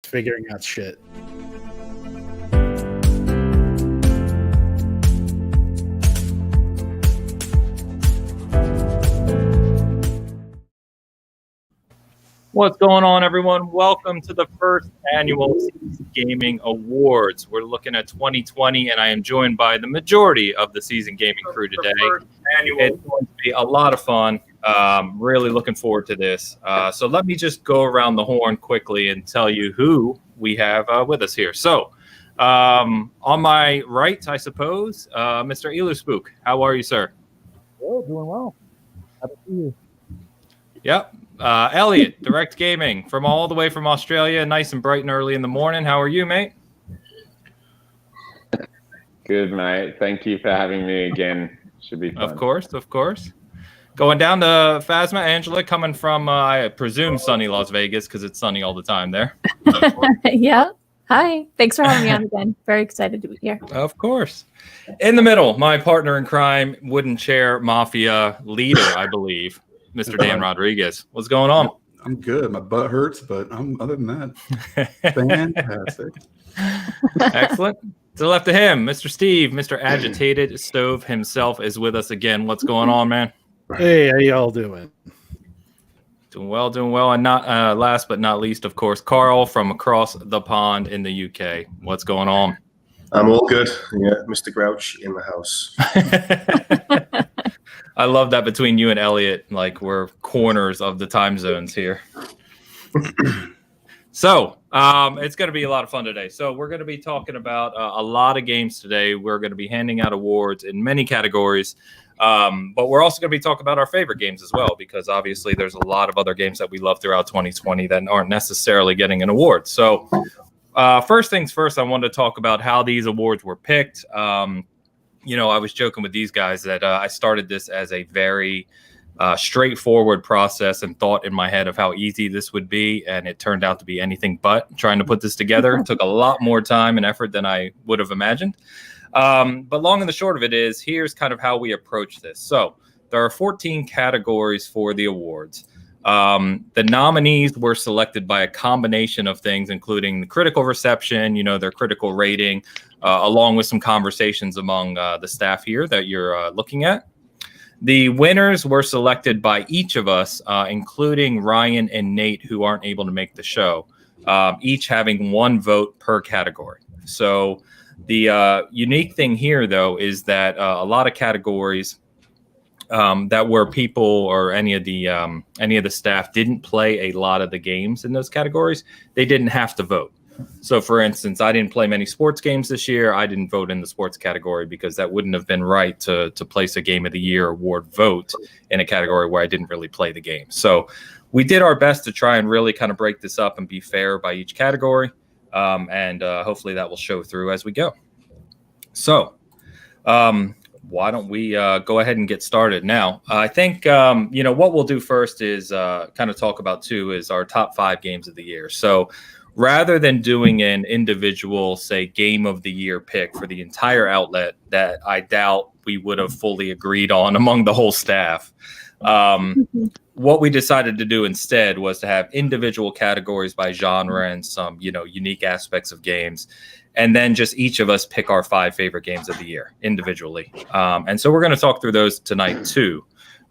figuring out shit. What's going on, everyone? Welcome to the first annual Season Gaming Awards. We're looking at 2020, and I am joined by the majority of the Season Gaming crew today. It's going to be a lot of fun. Really looking forward to this. So let me just go around the horn quickly and tell you who we have with us here. So on my right, I suppose, Mr. Elu Spook. How are you, sir? Oh, doing well. Happy to see you. Yep. Elliot, Direct Gaming, from all the way from Australia, nice and bright and early in the morning. How are you, mate? Good, mate. Thank you for having me again. Should be fun. Of course. Going down to Phasma, Angela, coming from, I presume, sunny Las Vegas, because it's sunny all the time there. Yeah. Hi. Thanks for having me on again. Very excited to be here. Of course. In the middle, my partner in crime, Wooden Chair Mafia leader, I believe, Mr. Dan Rodriguez. What's going on? I'm good. My butt hurts, but other than that, fantastic. Excellent. To the left of him, Mr. Steve, Mr. Agitated Stove himself is with us again. What's going on, man? Hey, how y'all doing? Doing well. And not last but not least, of course, Carl from across the pond in the UK. What's going on? I'm all good. Yeah, Mr. Grouch in the house. I love that between you and Elliot, like we're corners of the time zones here. So it's going to be a lot of fun today. So we're going to be talking about a lot of games today. We're going to be handing out awards in many categories. But we're also going to be talking about our favorite games as well, because obviously there's a lot of other games that we love throughout 2020 that aren't necessarily getting an award. So first things first, I wanted to talk about how these awards were picked. I was joking with these guys that I started this as a very straightforward process and thought in my head of how easy this would be. And it turned out to be anything but. Trying to put this together It took a lot more time and effort than I would have imagined. But long and the short of it is, here's kind of how we approach this. So there are 14 categories for the awards. The nominees were selected by a combination of things, including the critical reception, their critical rating, along with some conversations among the staff here that you're looking at. The winners were selected by each of us, including Ryan and Nate, who aren't able to make the show, each having one vote per category. So the unique thing here, though, is that a lot of categories that were people or any of the staff didn't play a lot of the games in those categories, they didn't have to vote. So, for instance, I didn't play many sports games this year. I didn't vote in the sports category because that wouldn't have been right to place a Game of the Year award vote in a category where I didn't really play the game. So we did our best to try and really kind of break this up and be fair by each category. And hopefully that will show through as we go. So why don't we go ahead and get started now? I think, what we'll do first is kind of talk about, too, is our top 5 games of the year. So rather than doing an individual, say, game of the year pick for the entire outlet that I doubt we would have fully agreed on among the whole staff, what we decided to do instead was to have individual categories by genre and some, unique aspects of games. And then just each of us pick our 5 favorite games of the year individually. And so we're going to talk through those tonight, too.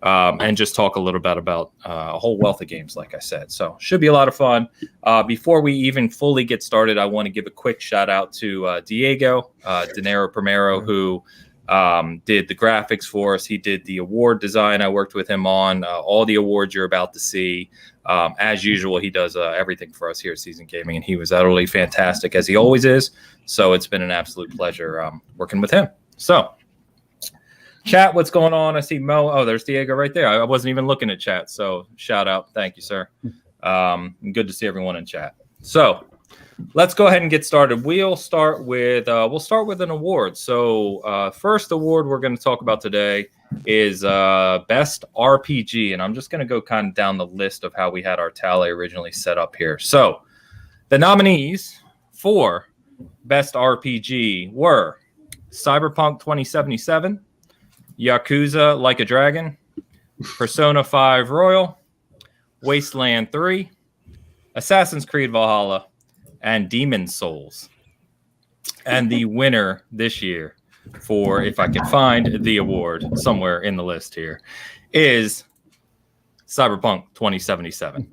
And just talk a little bit about a whole wealth of games, like I said. So should be a lot of fun. Before we even fully get started, I want to give a quick shout out to Diego Dinero Primero, who did the graphics for us. He did the award design I worked with him on. All the awards you're about to see. As usual, he does everything for us here at Season Gaming, and he was utterly fantastic, as he always is. So it's been an absolute pleasure working with him. So chat, what's going on? I see Mo. Oh, there's Diego right there. I wasn't even looking at chat. So shout out. Thank you, sir. Good to see everyone in chat. So let's go ahead and get started. We'll start with an award. So first award we're going to talk about today is Best RPG. And I'm just going to go kind of down the list of how we had our tally originally set up here. So the nominees for Best RPG were Cyberpunk 2077, Yakuza Like a Dragon, Persona 5 Royal, Wasteland 3, Assassin's Creed Valhalla, and Demon Souls. And the winner this year, for if I can find the award somewhere in the list here, is Cyberpunk 2077.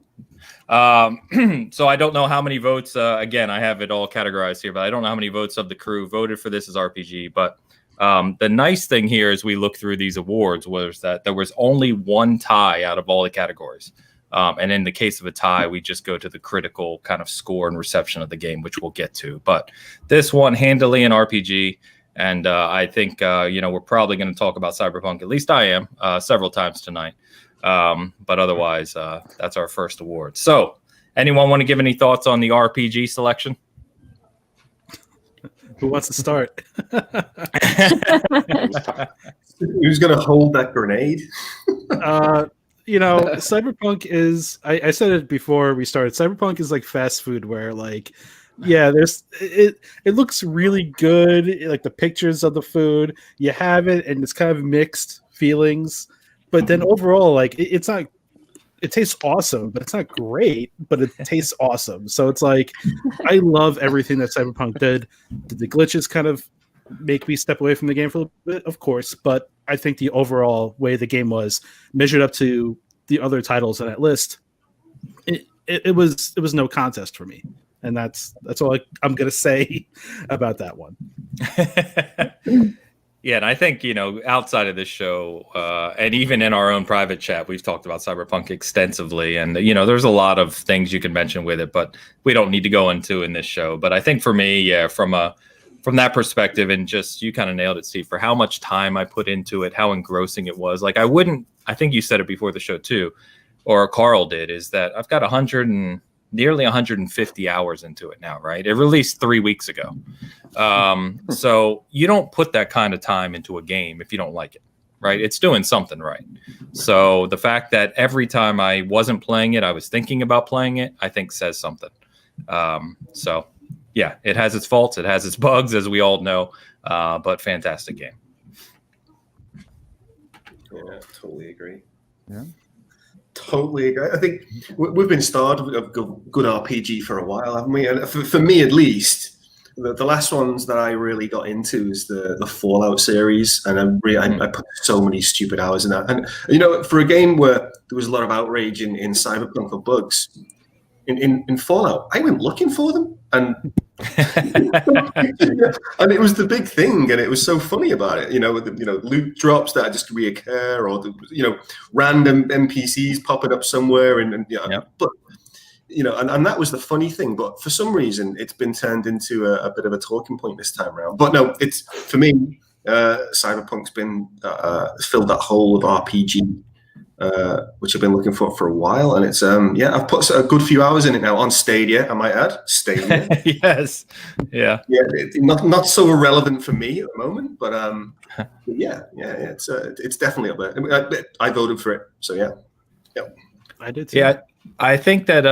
So I don't know how many votes. Again, I have it all categorized here, but I don't know how many votes of the crew voted for this as RPG. But the nice thing here as we look through these awards was that there was only one tie out of all the categories. And in the case of a tie, we just go to the critical kind of score and reception of the game, which we'll get to. But this one handily an RPG. And I think, we're probably going to talk about Cyberpunk. At least I am several times tonight. But otherwise, that's our first award. So anyone want to give any thoughts on the RPG selection? Who wants to start? Who's going to hold that grenade? Cyberpunk is, I said it before we started, Cyberpunk is like fast food where it looks really good, like the pictures of the food, you have it and it's kind of mixed feelings, but then overall it's not, it tastes awesome, but it's not great, but it tastes awesome. So it's like I love everything that Cyberpunk did. The glitches kind of make me step away from the game for a little bit, of course, but I think the overall way the game was measured up to the other titles on that list, it was no contest for me, and that's all I'm gonna say about that one. Yeah, and I think outside of this show, and even in our own private chat, we've talked about Cyberpunk extensively, and there's a lot of things you can mention with it, but we don't need to go into in this show. But I think for me, from that perspective, and just you kind of nailed it, Steve, for how much time I put into it, how engrossing it was. Like I think you said it before the show too, or Carl did, is that I've got nearly 150 hours into it now, right? It released 3 weeks ago. So you don't put that kind of time into a game if you don't like it, right? It's doing something right. So the fact that every time I wasn't playing it, I was thinking about playing it, I think says something. So yeah, it has its faults, it has its bugs, as we all know, but fantastic game. Yeah, totally agree. Yeah. Totally agree. I think we've been starved of good RPG for a while, haven't we? And for me, at least, the last ones that I really got into is the Fallout series, and I put so many stupid hours in that. And for a game where there was a lot of outrage in Cyberpunk for bugs, in Fallout, I went looking for them, and and it was the big thing, and it was so funny about it. Loot drops that just reoccur, or random NPCs popping up somewhere, but and that was the funny thing. But for some reason, it's been turned into a bit of a talking point this time around. But no, it's for me, Cyberpunk's been filled that hole of RPG. Which I've been looking for a while, and it's I've put a good few hours in it now on Stadia, I might add. Stadia. Yes. Yeah. Yeah, not so irrelevant for me at the moment, but it's definitely up there. I voted for it, so yeah. I did too. Yeah, I think that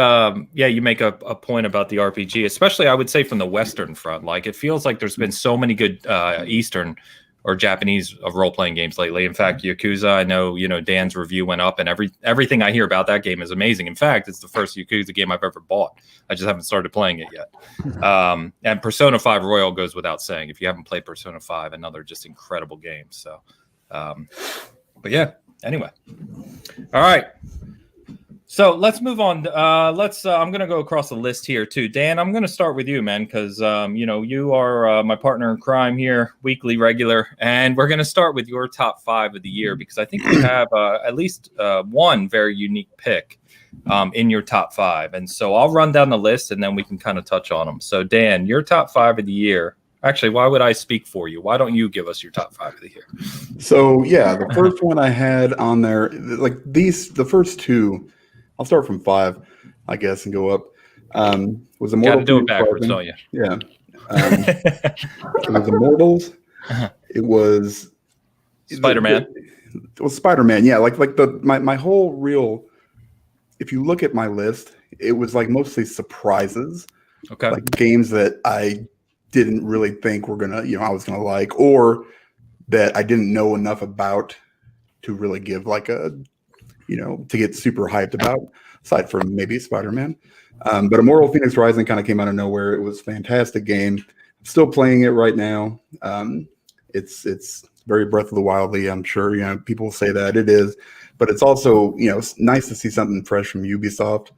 you make a point about the RPG, especially I would say from the Western front. Like it feels like there's been so many good Eastern or Japanese role-playing games lately. In fact, Yakuza, I know, Dan's review went up, and everything I hear about that game is amazing. In fact, it's the first Yakuza game I've ever bought. I just haven't started playing it yet. And Persona 5 Royal goes without saying. If you haven't played Persona 5, another just incredible game. So, but yeah, anyway. All right. So let's move on. I'm going to go across the list here too. Dan, I'm going to start with you, man, because you are my partner in crime here, weekly regular, and we're going to start with your top 5 of the year because I think you have at least one very unique pick in your top 5, and so I'll run down the list and then we can kind of touch on them. So Dan, your top 5 of the year. Actually, why would I speak for you? Why don't you give us your top 5 of the year? So yeah, the first one I had on there, the first two. I'll start from 5, I guess, and go up. Was Immortals? Got to do it backwards, don't you? Yeah. It was Immortals. It was Spider-Man. It was Spider-Man. Yeah, my whole real. If you look at my list, it was like mostly surprises. Okay. Like games that I didn't really think were gonna, I was gonna like, or that I didn't know enough about to really give like a. To get super hyped about. aside from maybe Spider-Man. But Immortal Phoenix Rising kind of came out of nowhere. It was a fantastic game. I'm still playing it right now. It's very Breath of the Wildly. I'm sure people say that it is, but it's also it's nice to see something fresh from Ubisoft.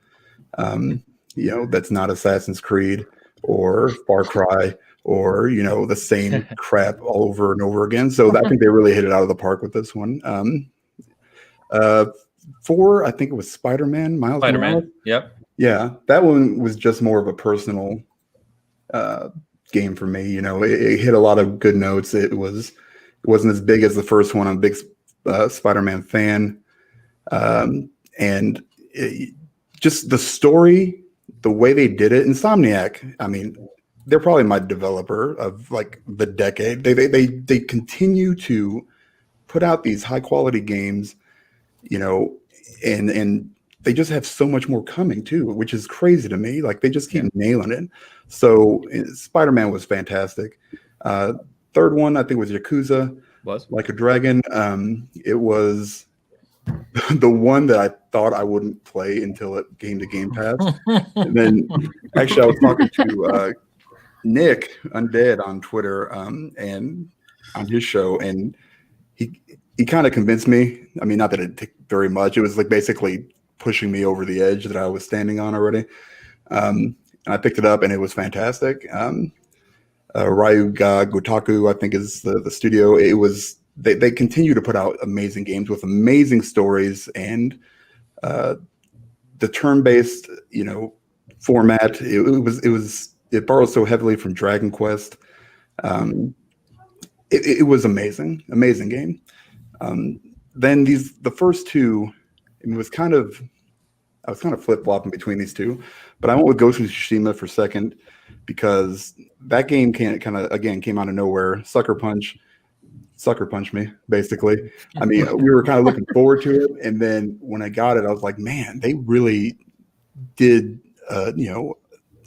That's not Assassin's Creed or Far Cry or the same crap all over and over again. So I think they really hit it out of the park with this one. 4, I think it was Spider-Man. Miles Morales. Yep. Yeah, that one was just more of a personal game for me. It hit a lot of good notes. It wasn't as big as the first one. I'm a big Spider-Man fan, and just the story, the way they did it. Insomniac, I mean, they're probably my developer of like the decade. They continue to put out these high quality games, and they just have so much more coming too, which is crazy to me. Like they just keep nailing it. So Spider-Man was fantastic. Third one I think was Yakuza, Like a Dragon. It was the one that I thought I wouldn't play until it came to Game Pass. And then actually I was talking to Nick Undead on Twitter and on his show, and he kind of convinced me. I mean, not that it took very much. It was like basically pushing me over the edge that I was standing on already. And I picked it up and it was fantastic. Ryuga Gotoku, I think is the studio. It was, they continue to put out amazing games with amazing stories, and the turn-based, format. It borrowed so heavily from Dragon Quest. It was amazing game. Then the first two, I was kind of flip-flopping between these two, but I went with Ghost of Tsushima for second because that game came out of nowhere. Sucker Punch me, basically. I mean, we were kind of looking forward to it, and then when I got it, I was like, man, they really did,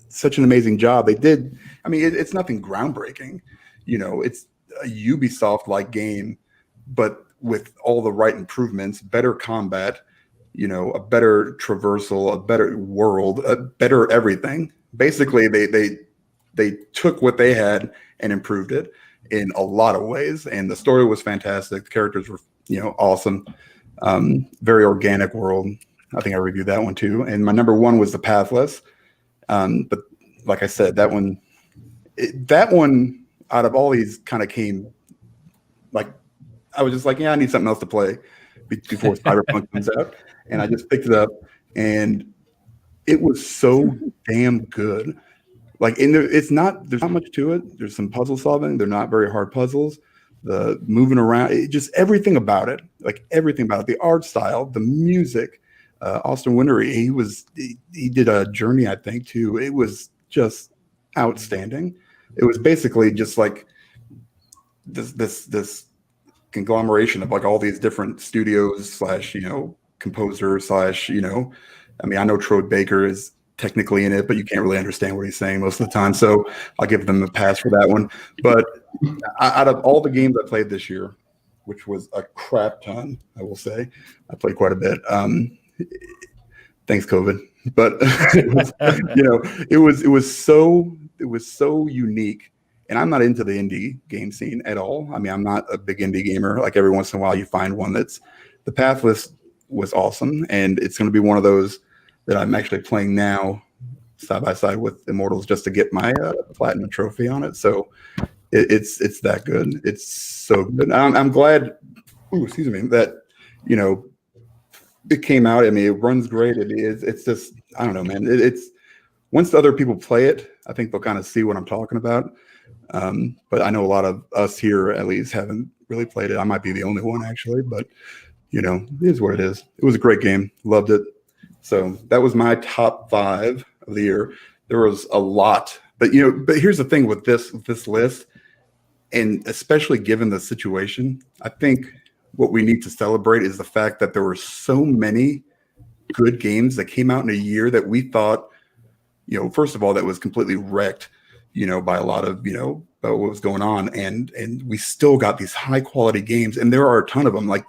such an amazing job. They did. I mean, it's nothing groundbreaking, it's a Ubisoft-like game, but with all the right improvements, better combat, a better traversal, a better world, a better everything. Basically, they took what they had and improved it in a lot of ways. And the story was fantastic. The characters were, awesome. Very organic world. I think I reviewed that one too. And my number one was The Pathless. But like I said, that one out of all these kind of came, like, I was just like, yeah, I need something else to play before Cyberpunk comes out. And I just picked it up, and it was so damn good. Like, there's not much to it. There's some puzzle solving. They're not very hard puzzles. The moving around, just everything about it. Like everything about it. The art style, the music. Austin Wintory, he did a Journey, I think, too. It was just outstanding. It was basically just like this conglomeration of like all these different studios / composer / I mean, I know Troy Baker is technically in it, but you can't really understand what he's saying most of the time. So I'll give them a pass for that one. But out of all the games I played this year, which was a crap ton, I will say, I played quite a bit. Thanks, COVID. But it was so unique. And I'm not into the indie game scene at all. I mean, I'm not a big indie gamer. Like every once in a while you find one that's The Pathless was awesome. And it's going to be one of those that I'm actually playing now side by side with Immortals just to get my platinum trophy on it. So it's that good. It's so good. I'm glad, that, it came out. I mean, it runs great. It's just, I don't know, man. It's once the other people play it, I think they'll kind of see what I'm talking about. But I know a lot of us here at least haven't really played it. I might be the only one actually, but it is what it is. It was a great game. Loved it. So that was my top 5 of the year. There was a lot, but here's the thing with this list, and especially given the situation, I think what we need to celebrate is the fact that there were so many good games that came out in a year that we thought, first of all, that was completely wrecked, by a lot of, what was going on. And we still got these high quality games. And there are a ton of them. Like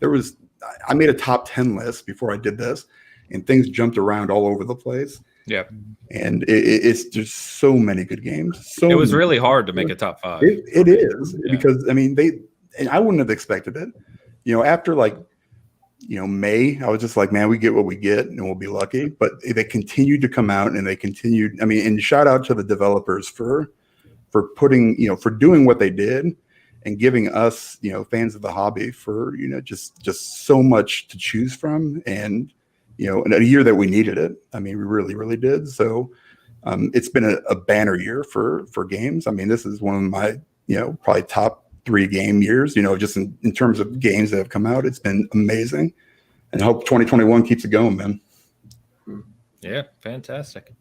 I made a top 10 list before I did this. and things jumped around all over the place. Yeah. And it's just so many good games. It was really hard to make a top 5. It is because I mean and I wouldn't have expected it. After May, I was just like, man, we get what we get and we'll be lucky. But they continued to come out and they continued. I mean, and shout out to the developers for putting, for doing what they did and giving us, fans of the hobby for, just so much to choose from. And, in a year that we needed it. I mean, we really, really did. So it's been a banner year for games. I mean, this is one of my, probably top 3 game years, just in terms of games that have come out. It's been amazing. And I hope 2021 keeps it going, man. Yeah, fantastic.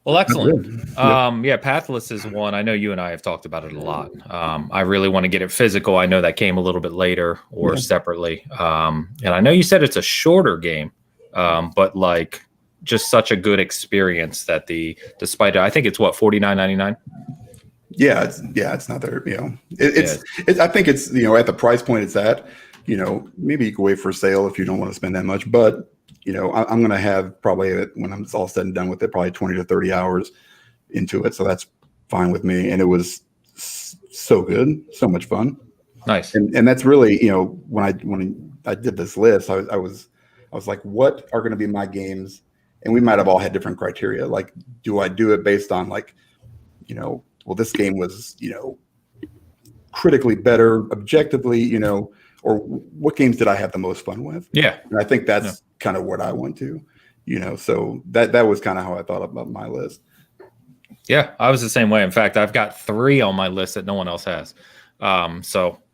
Well, excellent. Pathless is one. I know you and I have talked about it a lot. I really want to get it physical. I know that came a little bit later or separately. And I know you said it's a shorter game, but like just such a good experience that despite it, I think it's what, $49.99? Yeah, it's not there. I think it's at the price point it's at. Maybe you can wait for a sale if you don't want to spend that much, but I'm going to have probably, when I'm all said and done with it, probably 20 to 30 hours into it. So that's fine with me. And it was so good, so much fun. Nice. And that's really, when I did this list, I was like, what are going to be my games? And we might have all had different criteria. Like, do I do it based on well, this game was, critically better, objectively, or what games did I have the most fun with? Yeah. And I think that's kind of what I went to, so that was kind of how I thought about my list. Yeah, I was the same way. In fact, I've got 3 on my list that no one else has.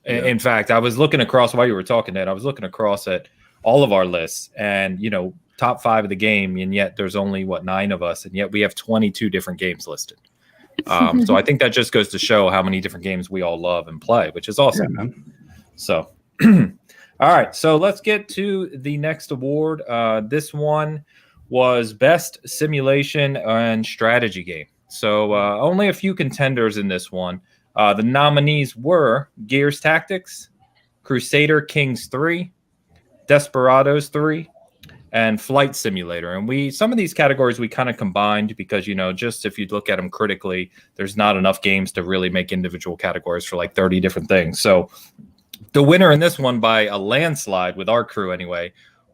In fact, I was looking across while you were talking, Ed, I was looking across at all of our lists and, top 5 of the game. And yet there's only 9 of us. And yet we have 22 different games listed. So I think that just goes to show how many different games we all love and play, which is awesome. Yeah, so, all right. So let's get to the next award. This one was Best Simulation and Strategy Game. So only a few contenders in this one. The nominees were Gears Tactics, Crusader Kings 3, Desperados 3, and Flight Simulator. And some of these categories we kind of combined because, just if you look at them critically, there's not enough games to really make individual categories for 30 different things. So the winner in this one by a landslide with our crew anyway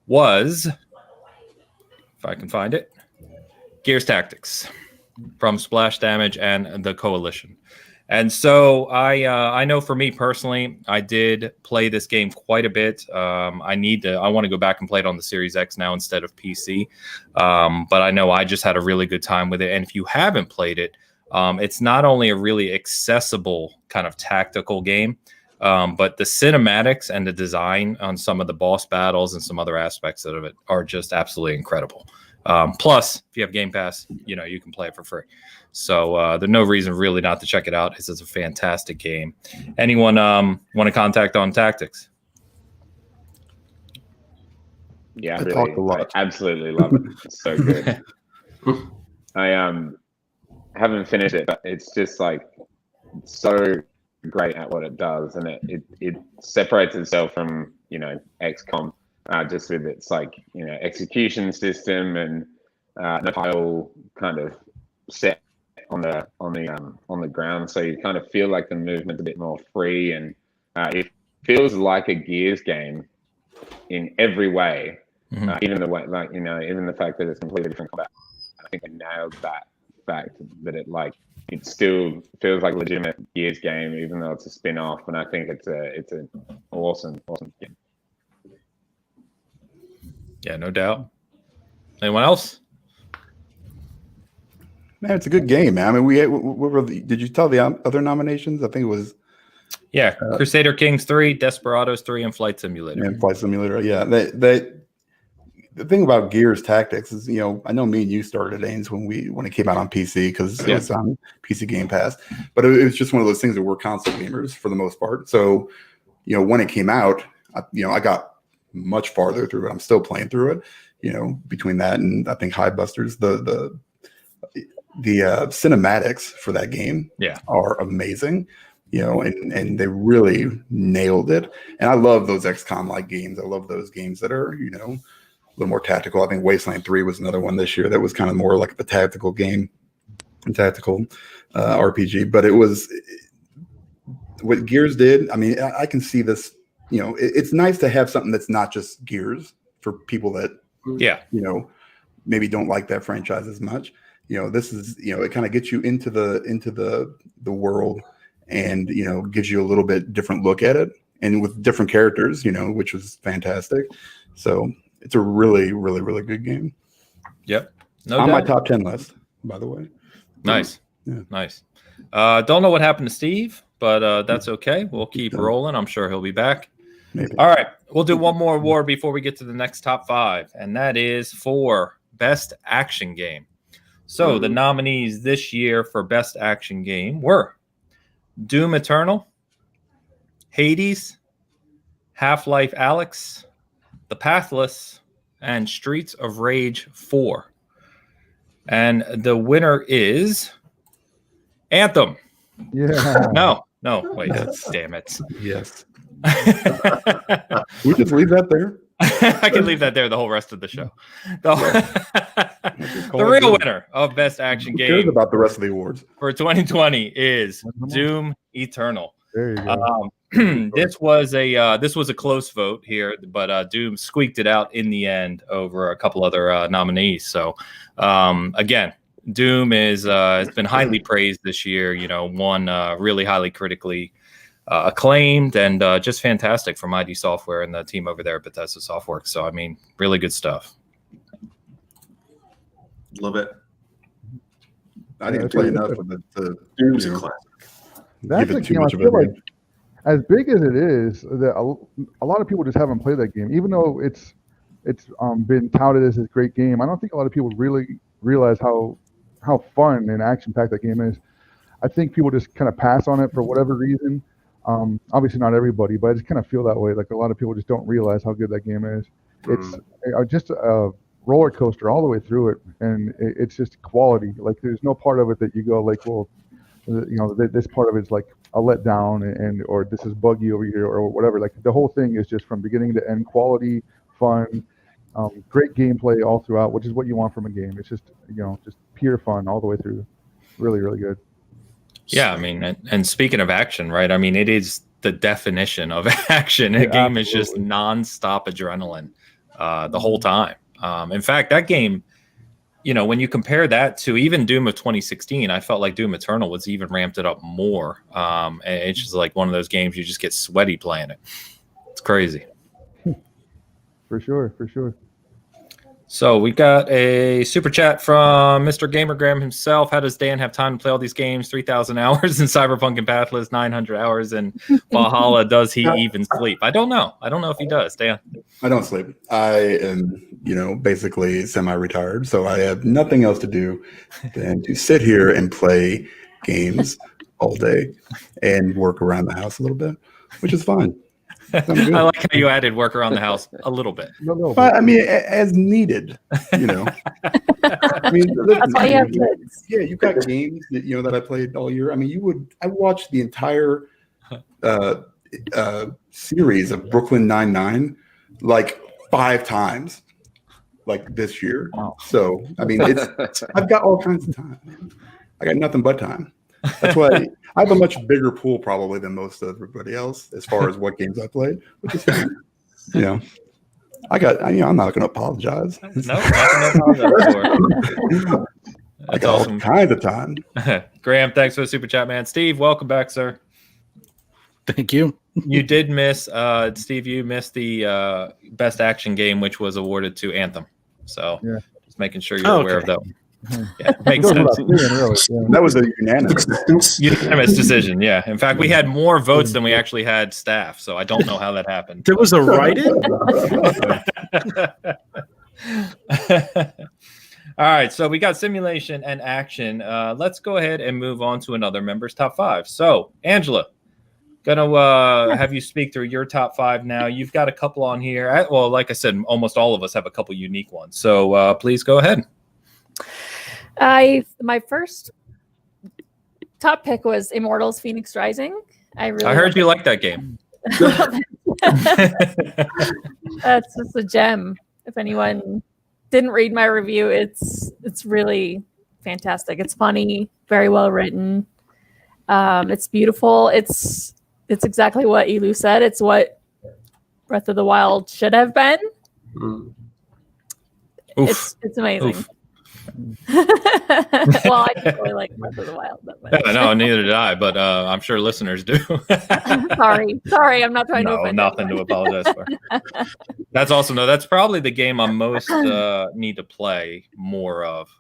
was, if I can find it, Gears Tactics from Splash Damage and the Coalition. And so I know for me personally, I did play this game quite a bit. I want to go back and play it on the Series X now instead of PC. But I know I just had a really good time with it. And if you haven't played it, it's not only a really accessible kind of tactical game, but the cinematics and the design on some of the boss battles and some other aspects of it are just absolutely incredible. Plus, if you have Game Pass, you can play it for free. So there's no reason really not to check it out. It's a fantastic game. Anyone want to contact on Tactics? Yeah, I absolutely love it. It's so good. I haven't finished it, but it's just so great at what it does, and it separates itself from XCOM just with its execution system and the tile kind of set on the ground, so you kind of feel like the movement's a bit more free, and it feels like a Gears game in every way. Even the way, even the fact that it's completely different combat. I think I nailed that fact that it still feels like a legitimate Gears game, even though it's a spin-off. And I think it's an awesome game. Yeah, no doubt. Anyone else? Man, it's a good game, man. I mean, did you tell the other nominations? I think it was. Yeah, Crusader Kings 3, Desperados 3, and Flight Simulator. And Flight Simulator, yeah. The thing about Gears Tactics is, I know me and you started it, Ains, when it came out on PC because it was on PC Game Pass. But it was just one of those things that we're console gamers for the most part. So, when it came out, I got much farther through it. I'm still playing through it. Between that and I think High Busters, the cinematics for that game are amazing. And they really nailed it. And I love those XCOM like games. I love those games that are, little more tactical. I think Wasteland 3 was another one this year that was kind of more like a tactical game, tactical RPG. But it was what Gears did. I mean, I can see this. You know, it's nice to have something that's not just Gears for people that, you know, maybe don't like that franchise as much. You know, this is, you know, it kind of gets you into the world, and, you know, gives you a little bit different look at it, and with different characters, you know, which was fantastic. So it's a really, really, really good game. Yep. On my top 10 list, by the way. Nice. Yeah. Nice. Don't know what happened to Steve, but that's okay. We'll keep rolling. I'm sure he'll be back. Maybe. All right. We'll do one more award before we get to the next top 5, and that is for Best Action Game. So the nominees this year for Best Action Game were Doom Eternal, Hades, Half-Life Alyx, The Pathless, and Streets of Rage 4. And the winner is Anthem. Yeah. No, wait, damn it. Yes. We just leave that there. I can leave that there the whole rest of the show. The real winner of Best Action Game. Who cares about the rest of the awards for 2020 is Doom Eternal. There you go. This was a close vote here, but Doom squeaked it out in the end over a couple other nominees. So again, Doom has been highly praised this year. You know, won really highly critically acclaimed, and just fantastic from ID Software and the team over there at Bethesda Softworks. So I mean, really good stuff. Love it. I didn't play enough of it to Doom's a classic. That's a game I feel like, as big as it is, that a lot of people just haven't played that game, even though it's been touted as a great game. I don't think a lot of people really realize how fun and action-packed that game is. I think people just kind of pass on it for whatever reason. Obviously not everybody, but I just kind of feel that way. Like a lot of people just don't realize how good that game is. It's just a roller coaster all the way through it, and it's just quality. Like there's no part of it that you go like, well, you know, this part of it's like a letdown, or this is buggy over here or whatever. Like the whole thing is just from beginning to end, quality, fun, great gameplay all throughout, which is what you want from a game. It's just, you know, just pure fun all the way through. Really, really good. Yeah, I mean, and speaking of action, right? I mean, it is the definition of action. A game is just nonstop adrenaline the whole time. In fact, that game, you know, when you compare that to even Doom of 2016, I felt like Doom Eternal was even ramped it up more. And it's just like one of those games you just get sweaty playing it. It's crazy. For sure, for sure. So we got a super chat from Mr. Gamergram himself. How does Dan have time to play all these games? 3,000 hours in Cyberpunk and Pathless, 900 hours in Valhalla. Does he even sleep? I don't know. I don't know if he does, Dan. I don't sleep. I am, you know, basically semi-retired, so I have nothing else to do than to sit here and play games all day and work around the house a little bit, which is fine. I like how you added work around the house a little bit. But I mean, as needed, you know. I mean, listen, yeah, you've got games that, you know, that I played all year. I mean, I watched the entire series of Brooklyn Nine-Nine like 5 times, like this year. Wow. So I mean, I've got all kinds of time. I got nothing but time. That's why I have a much bigger pool probably than most of everybody else as far as what games I played, which is fine. You know, I'm not going to apologize. No, nothing to apologize for. I got all kinds of time. Graham, thanks for the super chat, man. Steve, welcome back, sir. Thank you. You did miss, Steve. You missed the best action game, which was awarded to Anthem. So just making sure you're aware of that one. Yeah, makes sense. That was a unanimous decision. Yeah, in fact, we had more votes than we actually had staff, so I don't know how that happened. There was a write-in. All right, so we got simulation and action. Let's go ahead and move on to another member's top 5. So, Angela, gonna have you speak through your top 5 now. You've got a couple on here. Well, like I said, almost all of us have a couple unique ones. So please go ahead. My first top pick was Immortals: Phoenix Rising. I heard you like that game. That's just a gem. If anyone didn't read my review, it's really fantastic. It's funny, very well written. It's beautiful. It's exactly what Elu said. It's what Breath of the Wild should have been. It's amazing. Oof. Well, I just really like Breath of the Wild. Yeah, no, neither did I, but I'm sure listeners do. Sorry, I'm not trying to offend nothing anyone. to apologize for. That's awesome. No, that's probably the game I'm most need to play more of.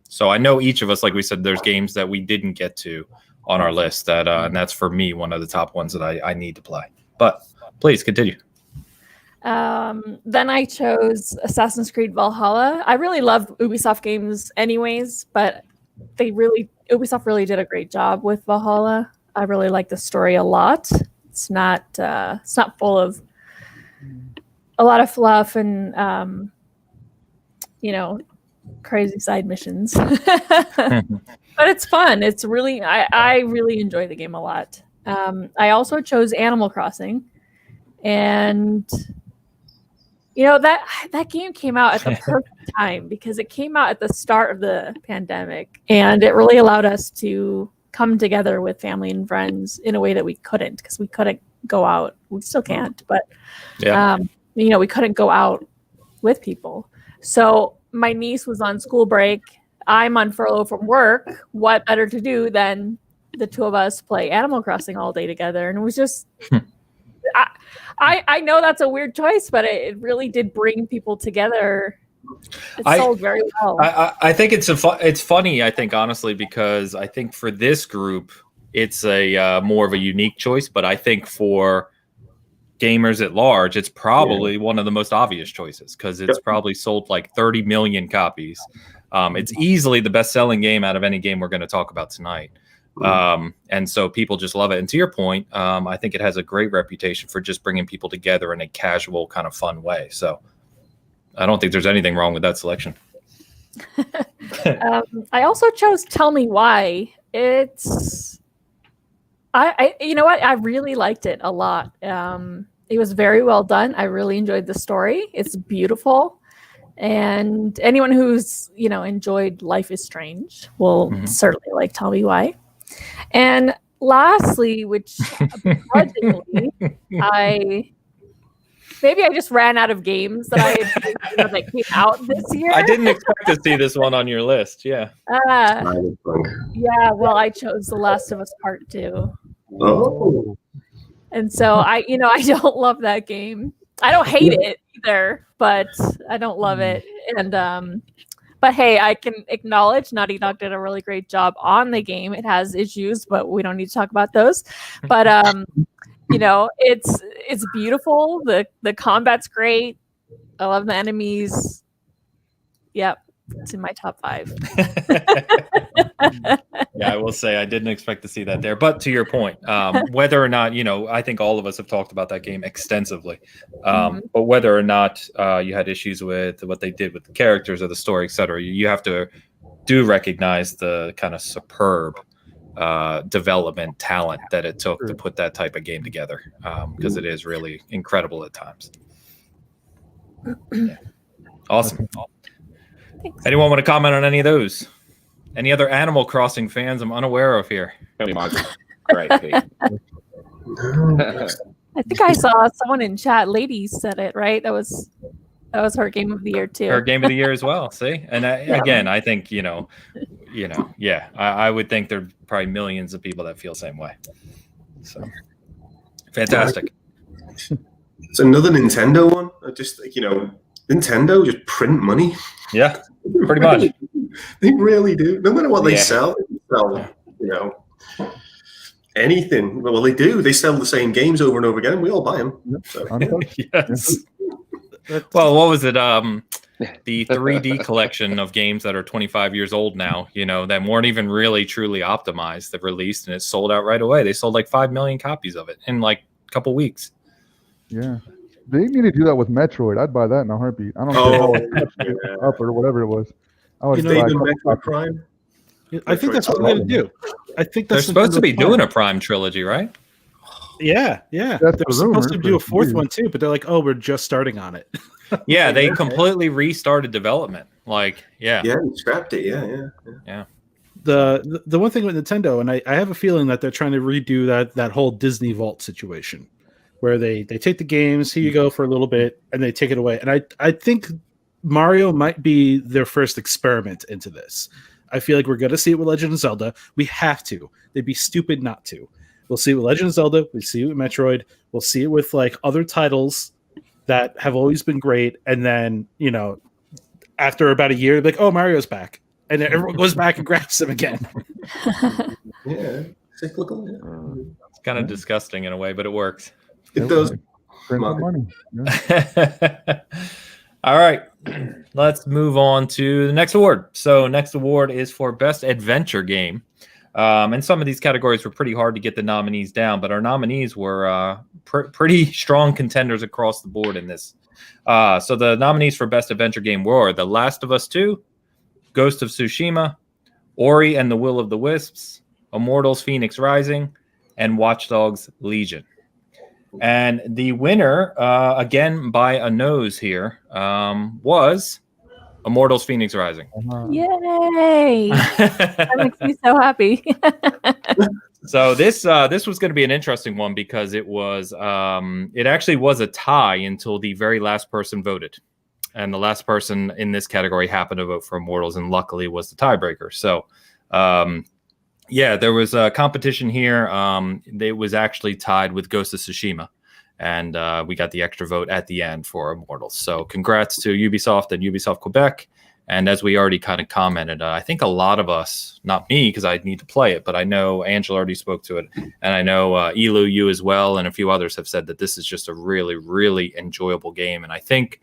So I know each of us, like we said, there's games that we didn't get to on our list that, and that's for me one of the top ones that I need to play. But please continue. Then I chose Assassin's Creed Valhalla. I really love Ubisoft games anyways, but Ubisoft really did a great job with Valhalla. I really like the story a lot. It's not full of a lot of fluff and crazy side missions. But it's fun. It's really I really enjoy the game a lot. I also chose Animal Crossing, and that game came out at the perfect time because it came out at the start of the pandemic, and it really allowed us to come together with family and friends in a way that we couldn't, because we couldn't go out. We still can't, but we couldn't go out with people. So my niece was on school break. I'm on furlough from work. What better to do than the two of us play Animal Crossing all day together? And it was just I know that's a weird choice, but it really did bring people together. It sold very well. I think it's funny, I think, honestly, because I think for this group, it's a more of a unique choice. But I think for gamers at large, it's probably one of the most obvious choices because it's probably sold like 30 million copies. It's easily the best-selling game out of any game we're going to talk about tonight. And so people just love it. And to your point, I think it has a great reputation for just bringing people together in a casual kind of fun way. So I don't think there's anything wrong with that selection. I also chose Tell Me Why. You know what? I really liked it a lot. It was very well done. I really enjoyed the story. It's beautiful. And anyone who's, enjoyed Life is Strange will certainly like Tell Me Why. And lastly, which begrudgingly, I just ran out of games that came out this year. I didn't expect to see this one on your list. Yeah. Well, I chose The Last of Us Part 2. Oh. And so I don't love that game. I don't hate it either, but I don't love it. And but hey, I can acknowledge Naughty Dog did a really great job on the game. It has issues, but we don't need to talk about those. But it's beautiful. The combat's great. I love the enemies. Yep. It's in my top 5. Yeah, I will say I didn't expect to see that there. But to your point, whether or not, I think all of us have talked about that game extensively. But whether or not you had issues with what they did with the characters or the story, et cetera, you have to recognize the kind of superb development talent that it took to put that type of game together, because it is really incredible at times. Yeah. Awesome. Thanks. Anyone want to comment on any of those? Any other Animal Crossing fans I'm unaware of here? Great. I think I saw someone in chat. Lady said it, right? That was her game of the year too. Her game of the year as well. See, and again, I think I would think there's probably millions of people that feel the same way. So fantastic. It's another Nintendo one. Nintendo just print money. Yeah, pretty much. They really do. No matter what they sell, anything. Well, they do. They sell the same games over and over again. We all buy them. So. Yes. Well, what was it? The 3D collection of games that are 25 years old now, that weren't even really truly optimized. They've released and it sold out right away. They sold like 5 million copies of it in like a couple weeks. Yeah. They need to do that with Metroid. I'd buy that in a heartbeat. I don't know up or whatever it was. I would buy Metroid Prime. I think that's what they're going to do. I think they're supposed to be doing a Prime trilogy, right? Yeah. They're supposed to do a fourth one too, but they're like, "Oh, we're just starting on it." Yeah, they completely restarted development. Like, yeah, we scrapped it. Yeah. The one thing with Nintendo, and I have a feeling that they're trying to redo that whole Disney Vault situation, where they take the games, here you go for a little bit, and they take it away. And I think Mario might be their first experiment into this. I feel like we're going to see it with Legend of Zelda. We have to. They'd be stupid not to. We'll see it with Legend of Zelda. We'll see it with Metroid. We'll see it with like other titles that have always been great. And then, after about a year, like, oh, Mario's back. And then everyone goes back and grabs him again. Yeah. Cyclical. Yeah. It's kind of disgusting in a way, but it works. It does. Money. Yeah. All right. Let's move on to the next award. So next award is for Best Adventure Game. And some of these categories were pretty hard to get the nominees down, but our nominees were pretty strong contenders across the board in this. So the nominees for Best Adventure Game were The Last of Us 2, Ghost of Tsushima, Ori and the Will of the Wisps, Immortals Phoenix Rising, and Watch Dogs Legion. And the winner, again by a nose here, was Immortals Phoenix Rising. Yay! That makes me so happy. So this was going to be an interesting one because it actually was a tie until the very last person voted. And the last person in this category happened to vote for Immortals, and luckily was the tiebreaker. So, there was a competition here. It was actually tied with Ghost of Tsushima, and we got the extra vote at the end for Immortals. So congrats to Ubisoft and Ubisoft Quebec. And as we already kind of commented, I think a lot of us, not me because I need to play it, but I know Angela already spoke to it. And I know Elu, you as well, and a few others have said that this is just a really, really enjoyable game. And I think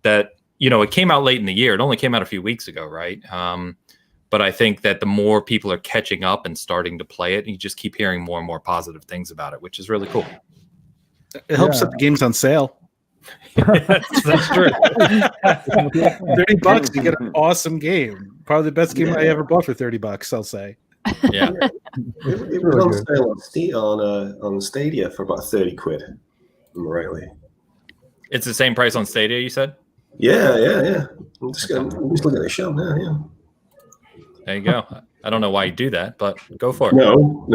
that, it came out late in the year. It only came out a few weeks ago, right? But I think that the more people are catching up and starting to play it, you just keep hearing more and more positive things about it, which is really cool. It helps that the game's on sale. That's true. $30, you get an awesome game. Probably the best game I ever bought for $30, I'll say. Yeah. It was on sale on Stadia for about 30 quid, rightly. It's the same price on Stadia, you said? Yeah. I'm just looking at the show now, yeah. There you go. I don't know why you do that, but go for it. No.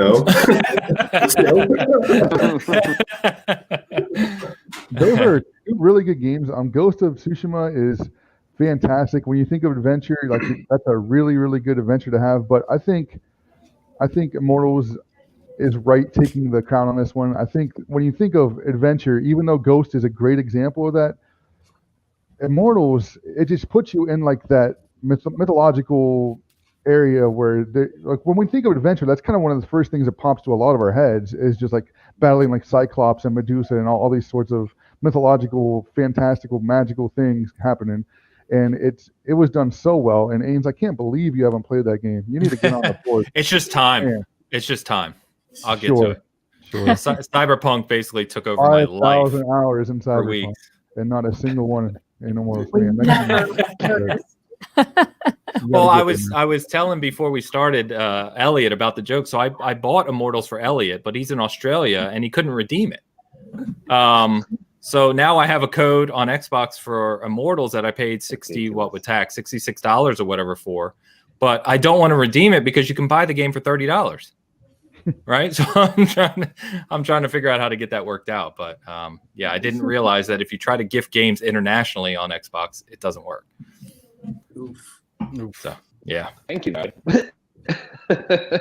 Those are two really good games. Ghost of Tsushima is fantastic. When you think of adventure, like that's a really, really good adventure to have. But I think Immortals is right taking the crown on this one. I think when you think of adventure, even though Ghost is a great example of that, Immortals, it just puts you in like that mythological area where like when we think of adventure, that's kind of one of the first things that pops to a lot of our heads is just like battling like Cyclops and Medusa and all these sorts of mythological, fantastical, magical things happening. And it was done so well. And Ames, I can't believe you haven't played that game. You need to get on the board. It's just time. Yeah. It's just time. I'll get to it. Sure. Cyberpunk basically took over my life 5,000 hours in for Cyberpunk, weeks. and not a single one in Immortals. Well, I was telling before we started Elliot about the joke. So I bought Immortals for Elliot, but he's in Australia and he couldn't redeem it. So now I have a code on Xbox for Immortals that I paid $66 or whatever for, but I don't want to redeem it because you can buy the game for $30. Right. So I'm trying to figure out how to get that worked out. But I didn't realize that if you try to gift games internationally on Xbox, it doesn't work. Oof. So yeah. Thank you, man.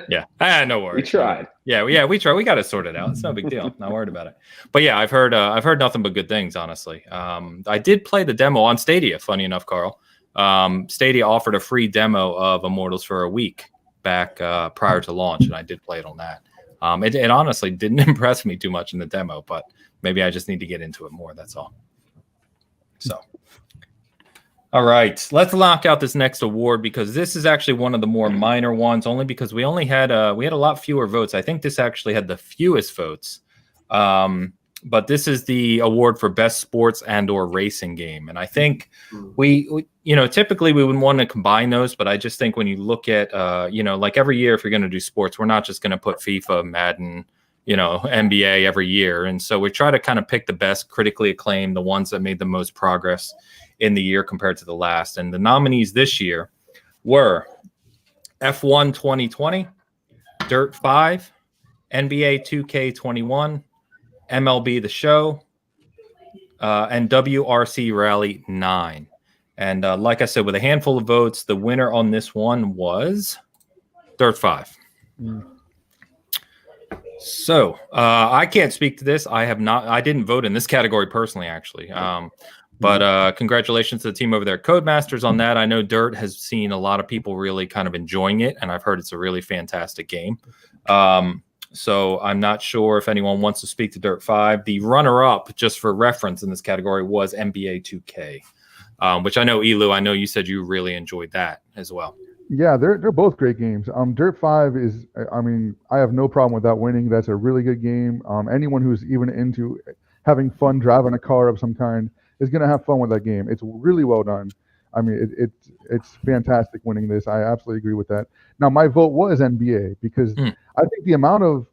Yeah. No worries. We tried. Yeah, we tried. We got it sorted out. It's no big deal. Not worried about it. But yeah, I've heard nothing but good things, honestly. I did play the demo on Stadia, funny enough, Carl. Stadia offered a free demo of Immortals for a week back prior to launch, and I did play it on that. It honestly didn't impress me too much in the demo, but maybe I just need to get into it more. That's all. So, all right, let's lock out this next award because this is actually one of the more minor ones, only because we had a lot fewer votes. I think this actually had the fewest votes. But this is the award for best sports and/or racing game, and I think we typically we would want to combine those, but I just think when you look at like every year, if you're going to do sports, we're not just going to put FIFA, Madden, NBA every year. And so we try to kind of pick the best critically acclaimed, the ones that made the most progress in the year compared to the last. And the nominees this year were F1 2020, Dirt 5, NBA 2K21, MLB The Show, and WRC Rally 9. And like I said, with a handful of votes, the winner on this one was Dirt 5. So I can't speak to this. I didn't vote in this category personally, actually. But congratulations to the team over there at Codemasters on that. I know Dirt has seen a lot of people really kind of enjoying it, and I've heard it's a really fantastic game. So I'm not sure if anyone wants to speak to Dirt 5. The runner-up, just for reference in this category, was NBA 2K, which I know, Elu, I know you said you really enjoyed that as well. Yeah, they're both great games. Dirt 5 is, I mean, I have no problem with that winning. That's a really good game. Anyone who's even into having fun driving a car of some kind is going to have fun with that game. It's really well done. I mean, it's fantastic winning this. I absolutely agree with that. Now, my vote was NBA because I think the amount of,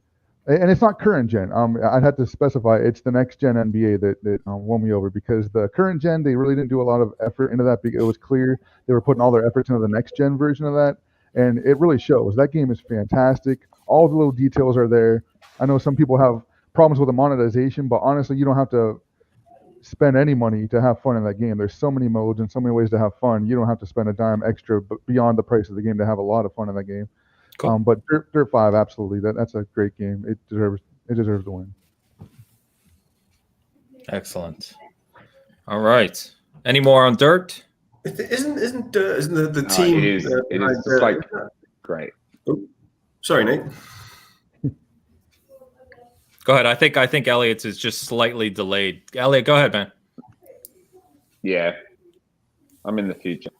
and it's not current gen. I'd have to specify it's the next gen NBA that won me over, because the current gen, they really didn't do a lot of effort into that. Because it was clear they were putting all their efforts into the next gen version of that, and it really shows. That game is fantastic. All the little details are there. I know some people have problems with the monetization, but honestly, you don't have to spend any money to have fun in that game. There's so many modes and so many ways to have fun. You don't have to spend a dime extra beyond the price of the game to have a lot of fun in that game. Cool. But Dirt 5, absolutely, that's a great game. It deserves to win. Excellent. All right. Any more on Dirt? Isn't the team? It is just like great. Oh, sorry, Nate. Go ahead. I think Elliot's is just slightly delayed. Elliot, go ahead, man. Yeah, I'm in the future.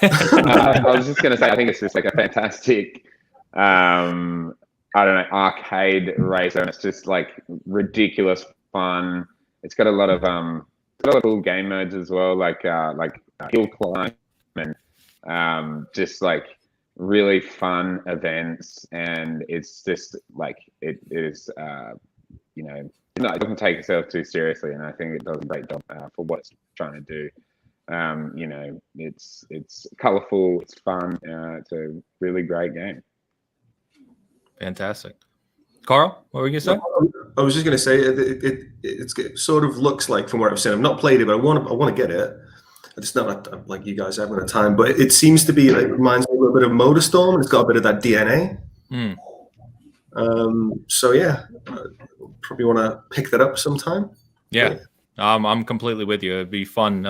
I was just going to say, I think it's just like a fantastic, I don't know, arcade racer, and it's just like ridiculous fun. It's got a lot of cool game modes as well, like hill climb and just like really fun events. And it's just like it is, it doesn't take itself too seriously, and I think it does a great job for what it's trying to do. It's colorful, it's fun, it's a really great game. Fantastic. Carl, what were you going to say? I was just going to say it sort of looks like, from what I've seen, I've not played it, but I want to get it. It's not like you guys haven't had time, but it seems to be, like, reminds me a little bit of Motorstorm, and it's got a bit of that DNA. So yeah, probably want to pick that up sometime. Yeah. I'm completely with you. It'd be fun.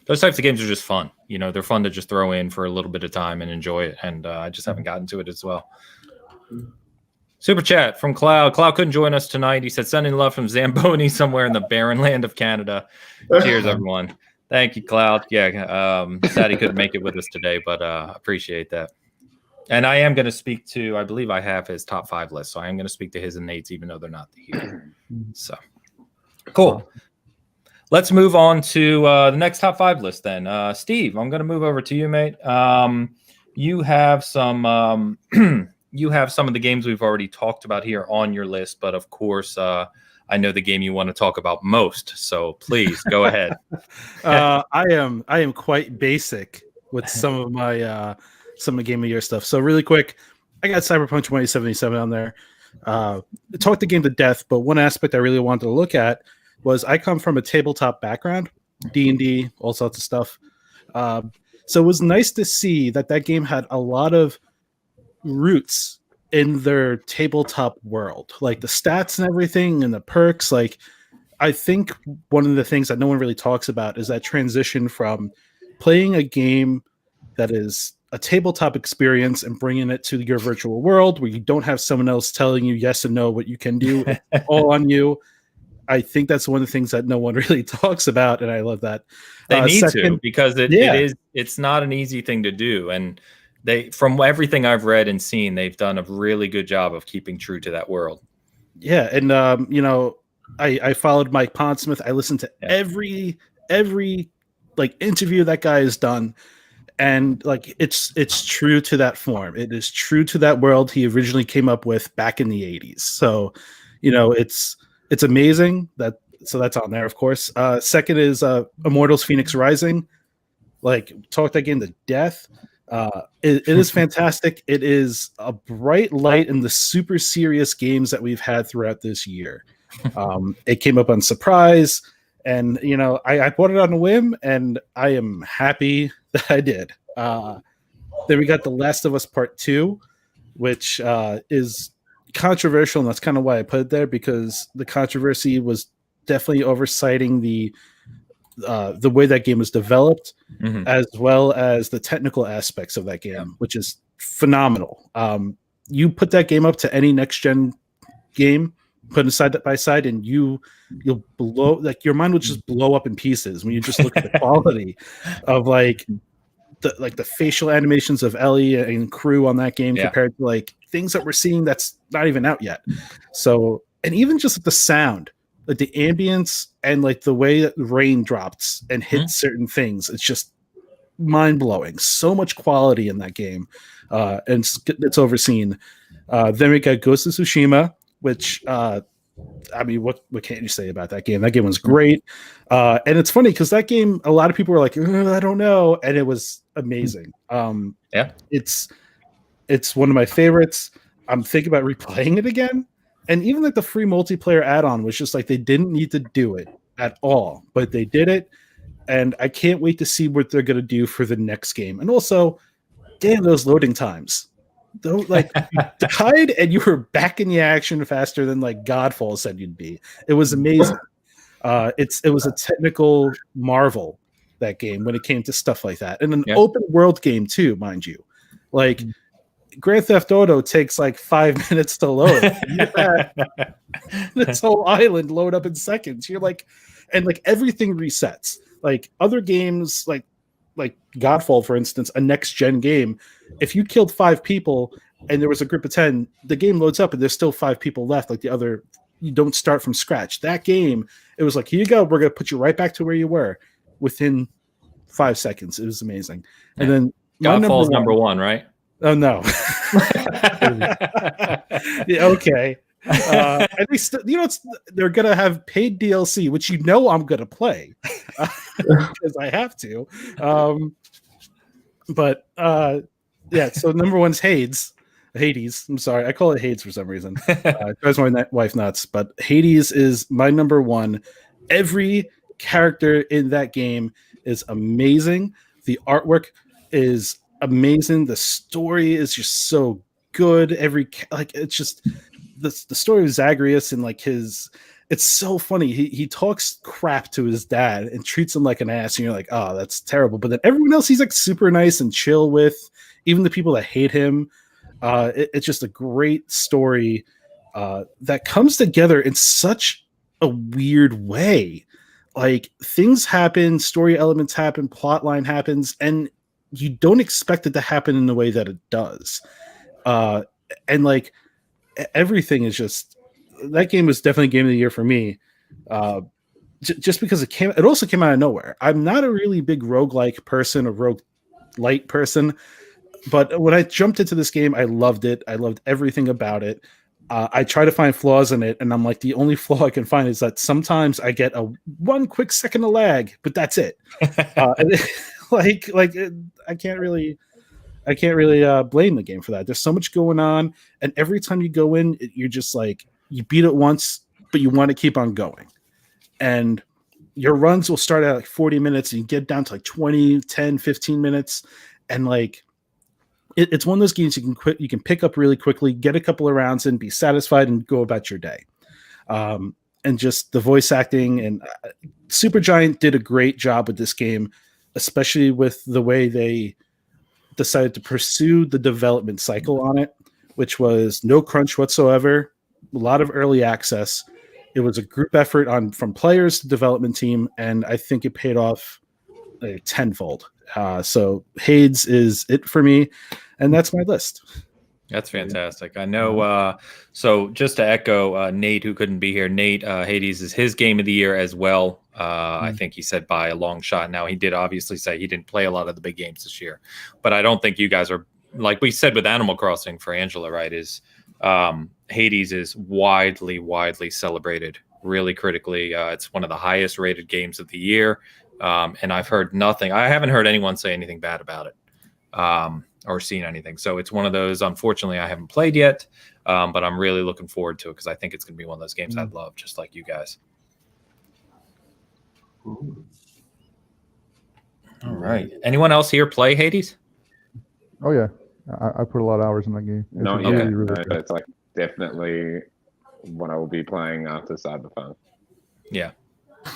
Those types of games are just fun. They're fun to just throw in for a little bit of time and enjoy it. And I just haven't gotten to it as well. Super chat from Cloud. Cloud couldn't join us tonight. He said, sending love from Zamboni somewhere in the barren land of Canada. Cheers, everyone. Thank you, Cloud. Yeah, sad he couldn't make it with us today, but appreciate that. And I am going to speak to, I believe I have his top 5 list, so I am going to speak to his and Nate's, even though they're not here. So, cool. Let's move on to the next top 5 list then. Steve, I'm going to move over to you, mate. You have some of the games we've already talked about here on your list, but of course, I know the game you want to talk about most. So please go ahead. I am quite basic with some of the Game of the Year stuff. So really quick, I got Cyberpunk 2077 on there. Talked the game to death, but one aspect I really wanted to look at was I come from a tabletop background, D&D, all sorts of stuff. So it was nice to see that game had a lot of roots in their tabletop world, like the stats and everything and the perks. Like, I think one of the things that no one really talks about is that transition from playing a game that is a tabletop experience and bringing it to your virtual world where you don't have someone else telling you yes and no what you can do, all on you. I think that's one of the things that no one really talks about, and I love that. They need to, because it's not an easy thing to do, and from everything I've read and seen, they've done a really good job of keeping true to that world. Yeah, and I followed Mike Pondsmith. I listened to every like interview that guy has done, and like it's true to that form. It is true to that world he originally came up with back in the 80s. So, it's amazing that's on there, of course. Second is Immortals Phoenix Rising. Like, talk that game to death. It is fantastic. It is a bright light in the super serious games that we've had throughout this year. It came up on surprise, and I bought it on a whim, and I am happy that I did. Then we got The Last of Us Part 2, which is controversial, and that's kind of why I put it there, because the controversy was definitely oversighting the way that game was developed, as well as the technical aspects of that game, which is phenomenal. You put that game up to any next gen game, put it side by side, and you'll blow, like, your mind will just blow up in pieces when you just look at the quality of the facial animations of Ellie and crew on that game compared to like things that we're seeing that's not even out yet. So, and even just the sound, like the ambience and like the way that rain drops and hits certain things, it's just mind blowing. So much quality in that game, and it's overseen. Then we got Ghost of Tsushima, which I mean, what can't you say about that game? That game was great, and it's funny because that game, a lot of people were like, I don't know, and it was amazing. It's one of my favorites. I'm thinking about replaying it again. And even like the free multiplayer add-on was just like, they didn't need to do it at all, but they did it. And I can't wait to see what they're going to do for the next game. And also, damn, those loading times. Though, like, you died and you were back in the action faster than like Godfall said you'd be. It was amazing. It was a technical marvel, that game, when it came to stuff like that. And an open world game too, mind you. Like, Grand Theft Auto takes like 5 minutes to load. This whole island load up in seconds. You're like, and like everything resets. Like other games, like Godfall, for instance, a next gen game. If you killed 5 people and there was a group of 10, the game loads up and there's still 5 people left. Like the other, you don't start from scratch. That game, it was like, here you go. We're gonna put you right back to where you were within 5 seconds. It was amazing. And then Godfall's number one, right? Oh no. Okay. At least they're gonna have paid DLC, which I'm gonna play because I have to. So number one's Hades. I'm sorry, I call it Hades for some reason. It drives my wife nuts, but Hades is my number one. Every character in that game is amazing. The artwork is amazing. The story is just so good. It's just the story of Zagreus and like it's so funny. He talks crap to his dad and treats him like an ass, and you're like, oh, that's terrible. But then everyone else he's like super nice and chill with, even the people that hate him. It's just a great story that comes together in such a weird way. Like, things happen, story elements happen, plot line happens, and you don't expect it to happen in the way that it does. And like everything is just, that game was definitely game of the year for me. Just because it also came out of nowhere. I'm not a really big roguelike person or roguelite person, but when I jumped into this game, I loved it. I loved everything about it. I try to find flaws in it, and I'm like, the only flaw I can find is that sometimes I get one quick second of lag, but that's it. I can't really blame the game for that. There's so much going on, and every time you go in, you're just like, you beat it once, but you want to keep on going. And your runs will start at like 40 minutes, and you get down to like 20, 10, 15 minutes, and like it's one of those games you can pick up really quickly, get a couple of rounds in, be satisfied, and go about your day. And just the voice acting, and Supergiant did a great job with this game, especially with the way they decided to pursue the development cycle on it, which was no crunch whatsoever, a lot of early access. It was a group effort from players to development team, and I think it paid off tenfold. So Hades is it for me, and that's my list. That's fantastic. I know. So just to echo Nate, who couldn't be here, Nate, Hades is his game of the year as well. I think he said by a long shot. Now, he did obviously say he didn't play a lot of the big games this year, but I don't think you guys are, like we said with Animal Crossing for Angela, right, is Hades is widely celebrated, really critically. It's one of the highest rated games of the year. And I've heard nothing. I haven't heard anyone say anything bad about it. Or seen anything. So it's one of those, unfortunately, I haven't played yet, but I'm really looking forward to it because I think it's going to be one of those games I'd love, just like you guys. All right. Anyone else here play Hades? Oh, yeah. I put a lot of hours in that game. It's Not really, yet, really no, good. it's like definitely what I will be playing after Cyberpunk. Yeah.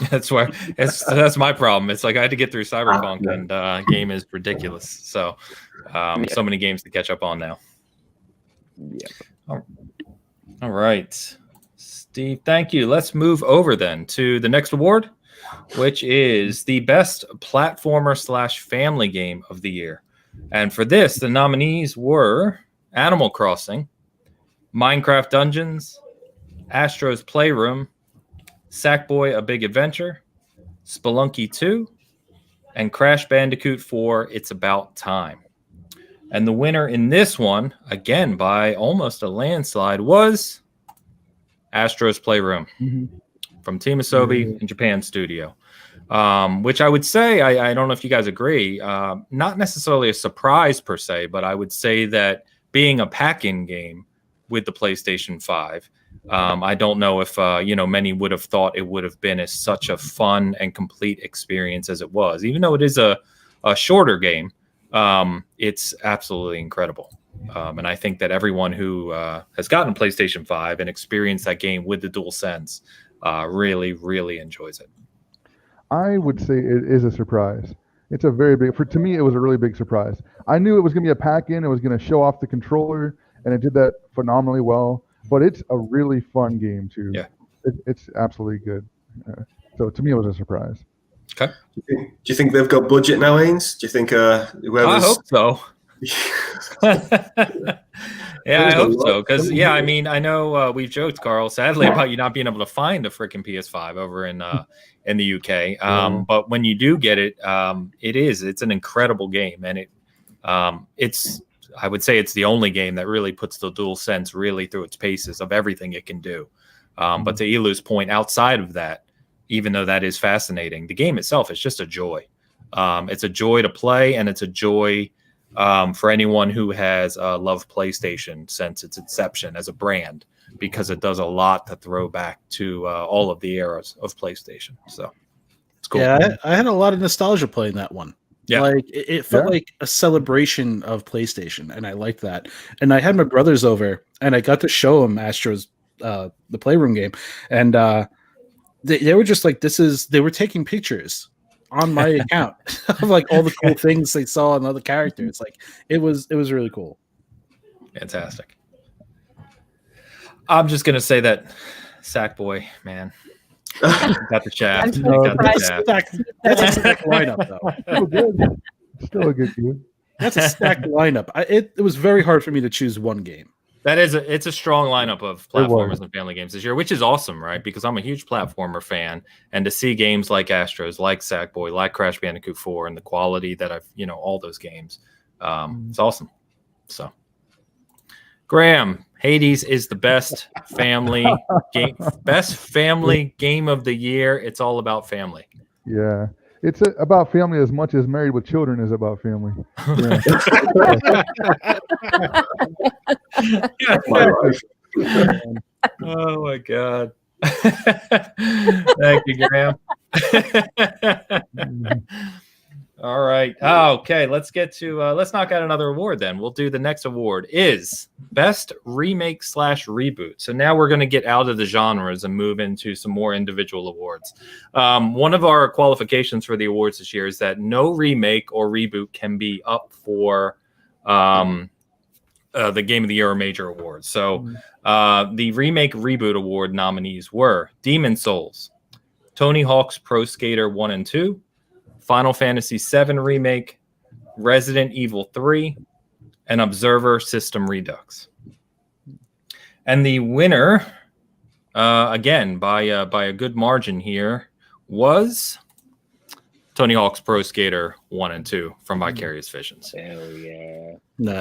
That's my problem. It's like I had to get through Cyberpunk, and game is ridiculous. So, so many games to catch up on now. Yeah. All right, Steve. Thank you. Let's move over then to the next award, which is the best platformer/family game of the year. And for this, the nominees were Animal Crossing, Minecraft Dungeons, Astro's Playroom, Sackboy: A Big Adventure, Spelunky 2, and Crash Bandicoot 4: It's About Time. And the winner in this one, again by almost a landslide, was Astro's Playroom from Team Asobi and Japan Studio. Which I would say, I don't know if you guys agree, not necessarily a surprise per se, but I would say that being a pack-in game with the PlayStation 5, I don't know if many would have thought it would have been as such a fun and complete experience as it was. Even though it is a shorter game, it's absolutely incredible. And I think that everyone who has gotten a PlayStation 5 and experienced that game with the DualSense really enjoys it. I would say it is a surprise. It's a very big, to me, it was a really big surprise. I knew it was going to be a pack-in. It was going to show off the controller, and it did that phenomenally well. But it's a really fun game, too. Yeah. It's absolutely good. So to me, it was a surprise. Okay. Do you think they've got budget now, Ains? Do you think whoever's... I hope so. Yeah, I hope so. Because, I mean, I know we've joked, Carl, sadly, about you not being able to find a freaking PS5 over in the UK. But when you do get it, it's an incredible game. And I would say it's the only game that really puts the DualSense really through its paces of everything it can do. But to Elu's point, outside of that, even though that is fascinating, the game itself is just a joy. It's a joy to play, and it's a joy for anyone who has loved PlayStation since its inception as a brand, because it does a lot to throw back to all of the eras of PlayStation. So it's cool. Yeah, I had a lot of nostalgia playing that one. Yeah. Like it felt like a celebration of PlayStation, and I liked that. And I had my brothers over, and I got to show them Astro's the Playroom game, and they were just like, they were taking pictures on my account of like all the cool things they saw in other characters. Like it was really cool. Fantastic. I'm just gonna say that Sackboy, man. Got the shaft. That's a stacked lineup, though. Still a good game. That's a stacked lineup. It was very hard for me to choose one game. It's a strong lineup of platformers and family games this year, which is awesome, right? Because I'm a huge platformer fan, and to see games like Astros, like Sackboy, like Crash Bandicoot 4, and the quality that all those games, it's awesome. So, Graham, Hades is the best family game of the year. It's all about family. Yeah. It's about family as much as Married with Children is about family. Yeah. Oh my God. Thank you, Graham. All right. Okay. Let's get to let's knock out another award then. We'll do the next award is Best Remake / Reboot. So now we're going to get out of the genres and move into some more individual awards. One of our qualifications for the awards this year is that no remake or reboot can be up for the Game of the Year or Major Awards. So the Remake Reboot Award nominees were Demon Souls, Tony Hawk's Pro Skater 1 and 2, Final Fantasy VII Remake, Resident Evil 3, and Observer System Redux. And the winner, again, by a good margin here, was Tony Hawk's Pro Skater 1 and 2 from Vicarious Visions. Hell yeah. No.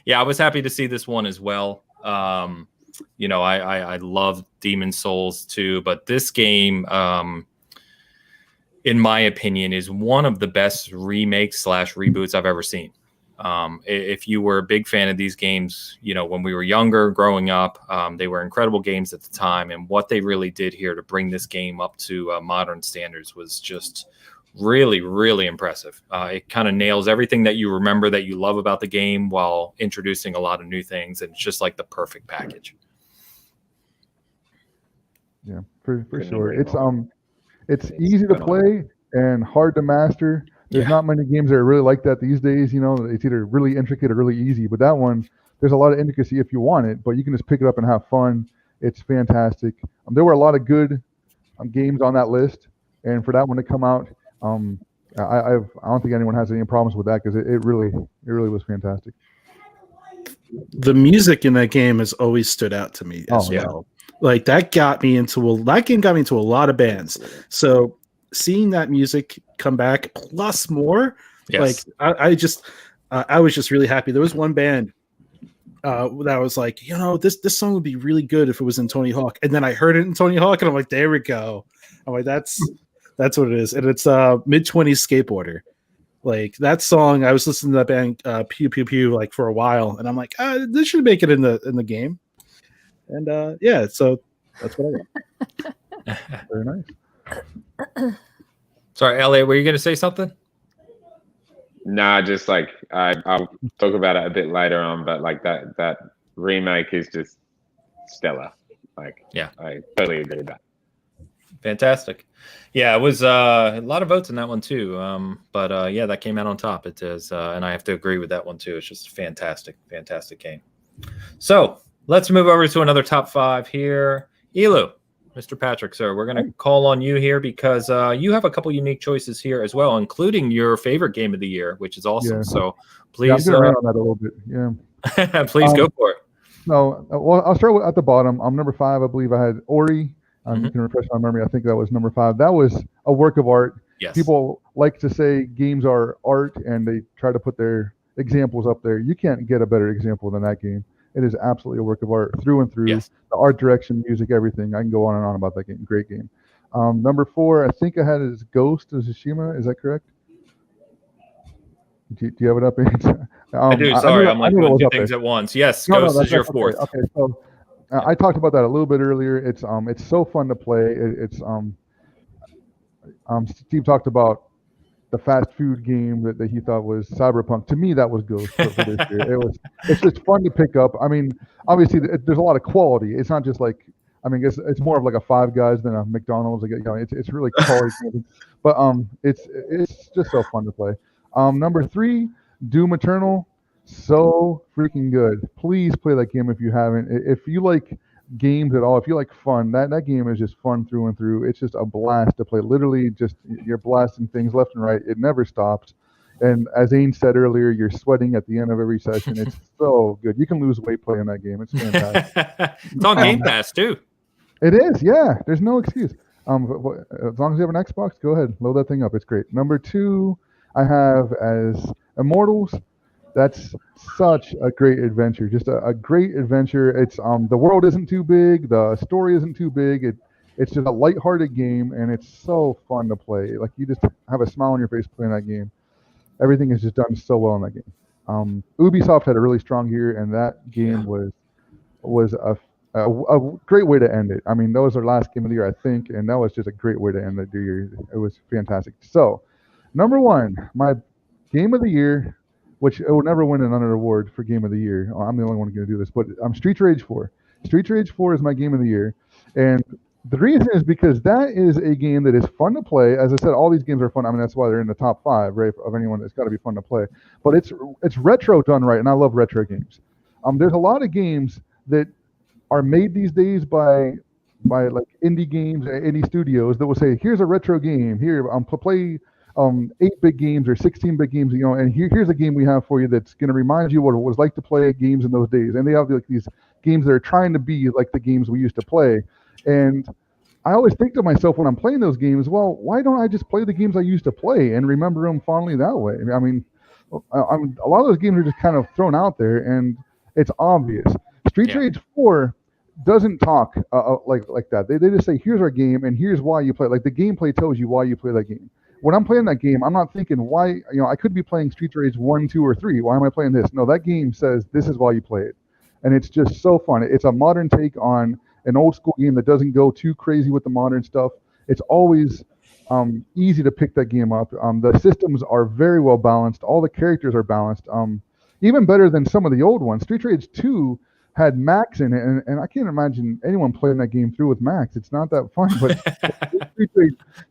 Yeah, I was happy to see this one as well. You know, I love Demon's Souls too, but this game, in my opinion, is one of the best remakes / reboots I've ever seen. If you were a big fan of these games, you know, when we were younger, growing up, they were incredible games at the time. And what they really did here to bring this game up to modern standards was just really, really impressive. It kind of nails everything that you remember that you love about the game while introducing a lot of new things. And it's just like the perfect package. Yeah, for sure. It's easy to play and hard to master. There's not many games that are really like that these days. You know, it's either really intricate or really easy. But that one, there's a lot of intricacy if you want it, but you can just pick it up and have fun. It's fantastic. There were a lot of good games on that list, and for that one to come out, I don't think anyone has any problems with that because it really was fantastic. The music in that game has always stood out to me as well. Like that game got me into a lot of bands. So seeing that music come back plus more, like I was just really happy. There was one band that was like, you know, this song would be really good if it was in Tony Hawk, and then I heard it in Tony Hawk, and I'm like, there we go. I'm like, that's what it is, and it's Mid-20s Skateboarder. Like that song, I was listening to that band Pew Pew Pew like for a while, and I'm like, this should make it in the game, and so that's what I got. Very nice. Sorry, Elliot, were you going to say something? Nah, just like I'll talk about it a bit later on, but like that remake is just stellar. Like, yeah, I totally agree with that. Fantastic. Yeah, it was a lot of votes in that one too. But that came out on top. It is, and I have to agree with that one too. It's just a fantastic game. So let's move over to another top 5 here. Elu, Mr. Patrick, sir, we're going to call on you here because you have a couple unique choices here as well, including your favorite game of the year, which is awesome. Yeah. So please, I'm around that a little bit. Yeah, please go for it. No, well, I'll start at the bottom. Number 5, I believe I had Ori. You can refresh my memory. I think that was number 5. That was a work of art. Yes. People like to say games are art, and they try to put their examples up there. You can't get a better example than that game. It is absolutely a work of art through and through. Yes. The art direction, music, everything. I can go on and on about that game. Great game. Number 4, I think I had it as Ghost of Tsushima. Is that correct? Do you have it up? I do. Sorry, I'm like doing 2 things at once. Yes, Ghost is your 4th. Okay, so I talked about that a little bit earlier. It's so fun to play. Steve talked about the fast food game that he thought was Cyberpunk. To me, that was Ghost for this year. It's just fun to pick up. I mean, obviously, there's a lot of quality. It's not just like, I mean, it's more of like a Five Guys than a McDonald's. Like, you know, it's really quality. But it's just so fun to play. Number 3, Doom Eternal. So freaking good. Please play that game if you haven't. If you like games at all, if you like fun, that game is just fun through and through. It's just a blast to play. Literally, just you're blasting things left and right. It never stops. And as Ain said earlier, you're sweating at the end of every session. It's so good. You can lose weight playing that game. It's fantastic. It's on Game Pass too. It is, yeah. There's no excuse. As long as you have an Xbox, go ahead, load that thing up. It's great. Number 2, I have as Immortals. That's such a great adventure. Just a great adventure. It's the world isn't too big, the story isn't too big. It's just a lighthearted game, and it's so fun to play. Like you just have a smile on your face playing that game. Everything is just done so well in that game. Ubisoft had a really strong year, and that game was a great way to end it. I mean, that was their last game of the year, I think, and that was just a great way to end the year. It was fantastic. So, number 1, my game of the year, which it will never win another award for Game of the Year. I'm the only one going to do this, but Streets Rage 4. Streets Rage 4 is my Game of the Year, and the reason is because that is a game that is fun to play. As I said, all these games are fun. I mean, that's why they're in the top 5, right? Of anyone that's got to be fun to play. But it's retro done right, and I love retro games. There's a lot of games that are made these days by like indie games, indie studios that will say, "Here's a retro game. Here, play 8-bit games or 16-bit games, and here's a game we have for you that's going to remind you what it was like to play games in those days. And they have like these games that are trying to be like the games we used to play. And I always think to myself when I'm playing those games, well, why don't I just play the games I used to play and remember them fondly that way? I mean, a lot of those games are just kind of thrown out there, and it's obvious. Streets Rage 4 doesn't talk like that. They just say, here's our game, and here's why you play it. Like, the gameplay tells you why you play that game. When I'm playing that game, I'm not thinking why, I could be playing Streets Rage 1, 2, or 3. Why am I playing this? No, that game says this is why you play it. And it's just so fun. It's a modern take on an old school game that doesn't go too crazy with the modern stuff. It's always easy to pick that game up. The systems are very well balanced. All the characters are balanced. Even better than some of the old ones. Street Rage 2 had Max in it, and I can't imagine anyone playing that game through with Max. It's not that fun. But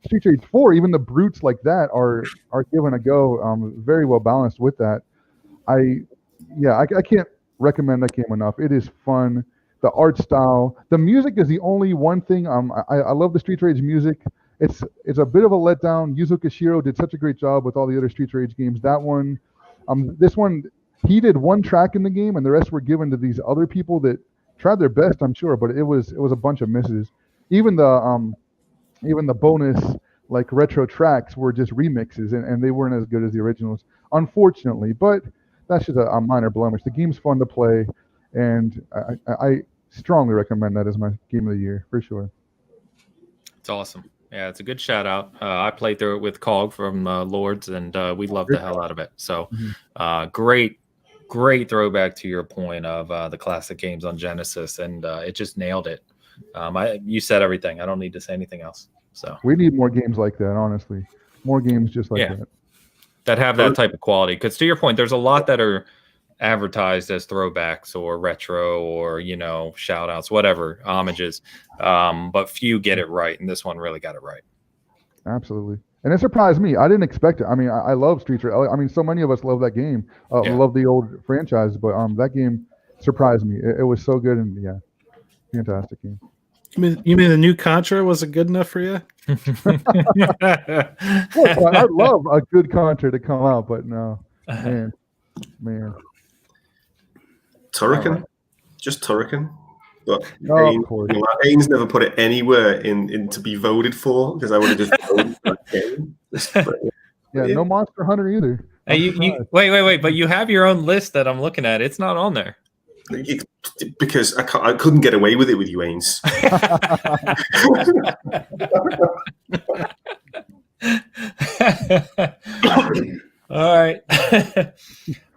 Street Rage 4, even the brutes like that are given a go. Very well balanced with that. I can't recommend that game enough. It is fun. The art style, the music is the only one thing. I love the Street Rage music. It's a bit of a letdown. Yuzo Koshiro did such a great job with all the other Street Rage games. That one, this one, he did one track in the game, and the rest were given to these other people that tried their best, I'm sure, but it was a bunch of misses. Even the bonus like retro tracks were just remixes, and they weren't as good as the originals, unfortunately. But that's just a minor blemish. The game's fun to play, and I strongly recommend that as my game of the year for sure. It's awesome. Yeah, it's a good shout out. I played through it with Cog from Lords, and we loved the hell out of it. So great throwback to your point of the classic games on Genesis, and it just nailed it. You said everything. I don't need to say anything else. So we need more games like that, honestly. More games just like that have that type of quality. Because to your point, there's a lot that are advertised as throwbacks or retro or shout outs, whatever, homages, but few get it right, and this one really got it right. Absolutely. And it surprised me. I didn't expect it. I mean, I love Street Rage. I mean, so many of us love that game. Love the old franchise, but that game surprised me. It was so good, and fantastic game. You mean the new Contra wasn't good enough for you? I'd love a good Contra to come out, but no, man. Turrican, just Turrican. But Haynes never put it anywhere in to be voted for, because I would have just voted for that game. No Monster Hunter either. Hey, you wait, but you have your own list that I'm looking at. It's not on there. Because I couldn't get away with it with you, Haynes. All right.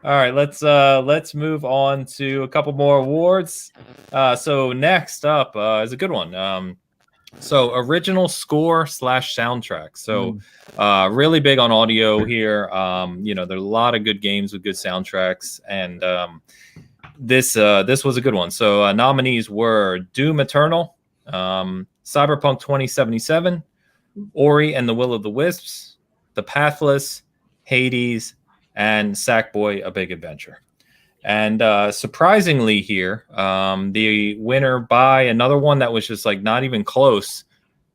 All right, let's move on to a couple more awards. So next up is a good one. So original score / soundtrack. So really big on audio here. There are a lot of good games with good soundtracks, and this was a good one. So nominees were Doom Eternal, Cyberpunk 2077, Ori and the Will of the Wisps, The Pathless, Hades, and Sackboy: A Big Adventure. And surprisingly here, the winner by another one that was just like not even close,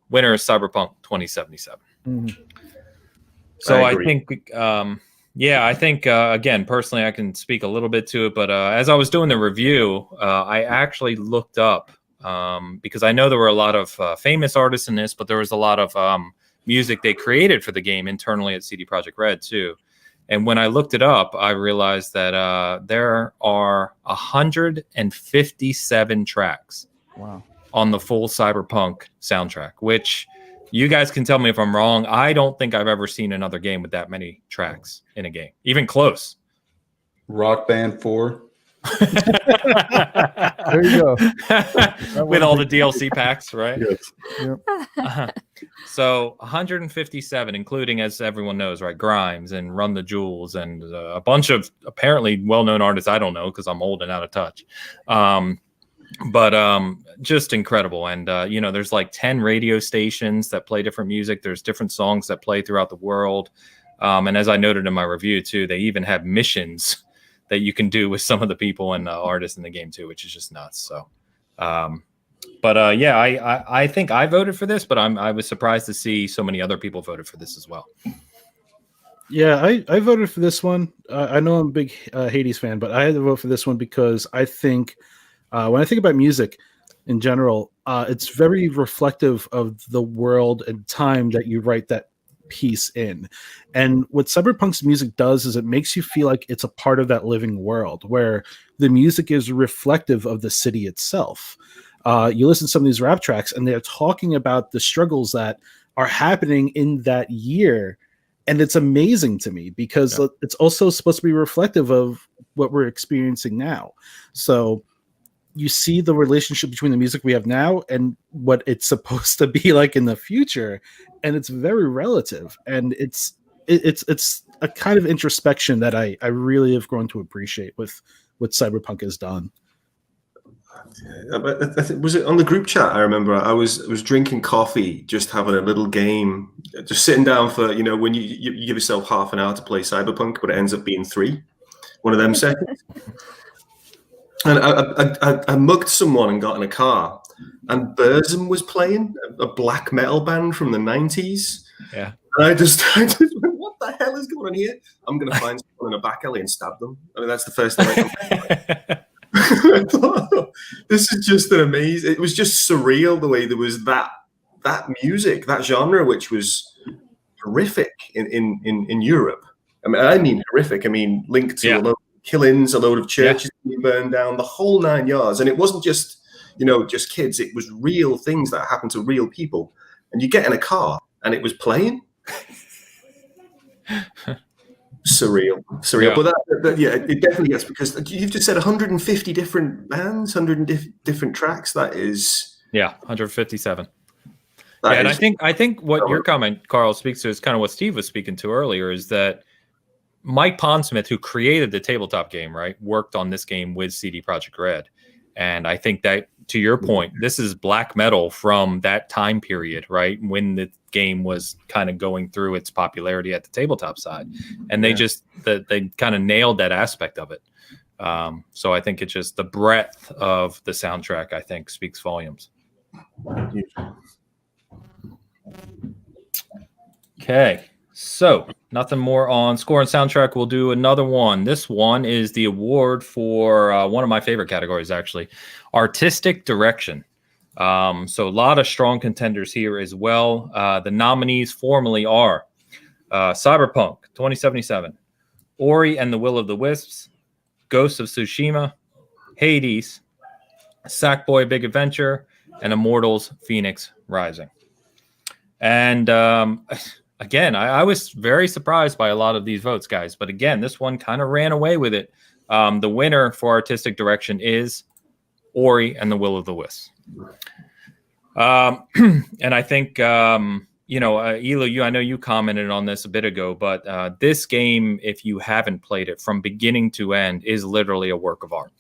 winner is Cyberpunk 2077. Mm-hmm. So I think again, personally, I can speak a little bit to it, but as I was doing the review, I actually looked up because I know there were a lot of famous artists in this, but there was a lot of music they created for the game internally at CD Projekt Red too. And when I looked it up, I realized that there are 157 tracks on the full Cyberpunk soundtrack, which you guys can tell me if I'm wrong. I don't think I've ever seen another game with that many tracks in a game, even close. Rock Band 4. There you go. With all the DLC packs, right? Yes. Yep. So 157, including, as everyone knows, right, Grimes and Run the Jewels and a bunch of apparently well-known artists I don't know because I'm old and out of touch. But just incredible. And, there's like 10 radio stations that play different music. There's different songs that play throughout the world. And as I noted in my review, too, they even have missions that you can do with some of the people and artists in the game, too, which is just nuts. So, I think I voted for this, but I was surprised to see so many other people voted for this as well. Yeah, I voted for this one. I know I'm a big Hades fan, but I had to vote for this one because I think when I think about music in general, it's very reflective of the world and time that you write that piece in. And what Cyberpunk's music does is it makes you feel like it's a part of that living world where the music is reflective of the city itself. You listen to some of these rap tracks and they're talking about the struggles that are happening in that year. And it's amazing to me because it's also supposed to be reflective of what we're experiencing now. So you see the relationship between the music we have now and what it's supposed to be like in the future, and it's very relative. And it's a kind of introspection that I really have grown to appreciate with what Cyberpunk has done. Was it on the group chat? I remember I was drinking coffee, just having a little game, just sitting down for when you give yourself half an hour to play Cyberpunk, but it ends up being 3, one of them seconds. And I mugged someone and got in a car, and Burzum was playing, a black metal band from the 90s. Yeah. And I just went, what the hell is going on here? I'm going to find someone in a back alley and stab them. I mean, that's the first thing I thought, this is just an amazing. It was just surreal the way there was that music, that genre, which was horrific in Europe. I mean horrific. I mean linked to a load of killings, a load of churches being burned down, the whole 9 yards. And it wasn't just just kids. It was real things that happened to real people. And you get in a car and it was playing. Surreal. Yeah. But it definitely gets, because you've just said 150 different bands, 100 different tracks. That is 157. And I think what your comment, Carl, speaks to is kind of what Steve was speaking to earlier, is that Mike Pondsmith, who created the tabletop game, right, worked on this game with CD Projekt Red. And I think that, to your point, this is black metal from that time period, right, when the game was kind of going through its popularity at the tabletop side. And they they kind of nailed that aspect of it. So I think it's just the breadth of the soundtrack, I think, speaks volumes. Okay. So nothing more on score and soundtrack. We'll do another one. This one is the award for one of my favorite categories, actually, artistic direction. So a lot of strong contenders here as well. The nominees formally are Cyberpunk 2077, Ori and the Will of the Wisps, Ghost of Tsushima, Hades, Sackboy Big Adventure, and Immortals Phoenix Rising. And again, I was very surprised by a lot of these votes, guys. But again, this one kind of ran away with it. The winner for artistic direction is Ori and the Will of the Wisps. And I think, Elo, I know you commented on this a bit ago, but this game, if you haven't played it from beginning to end, is literally a work of art.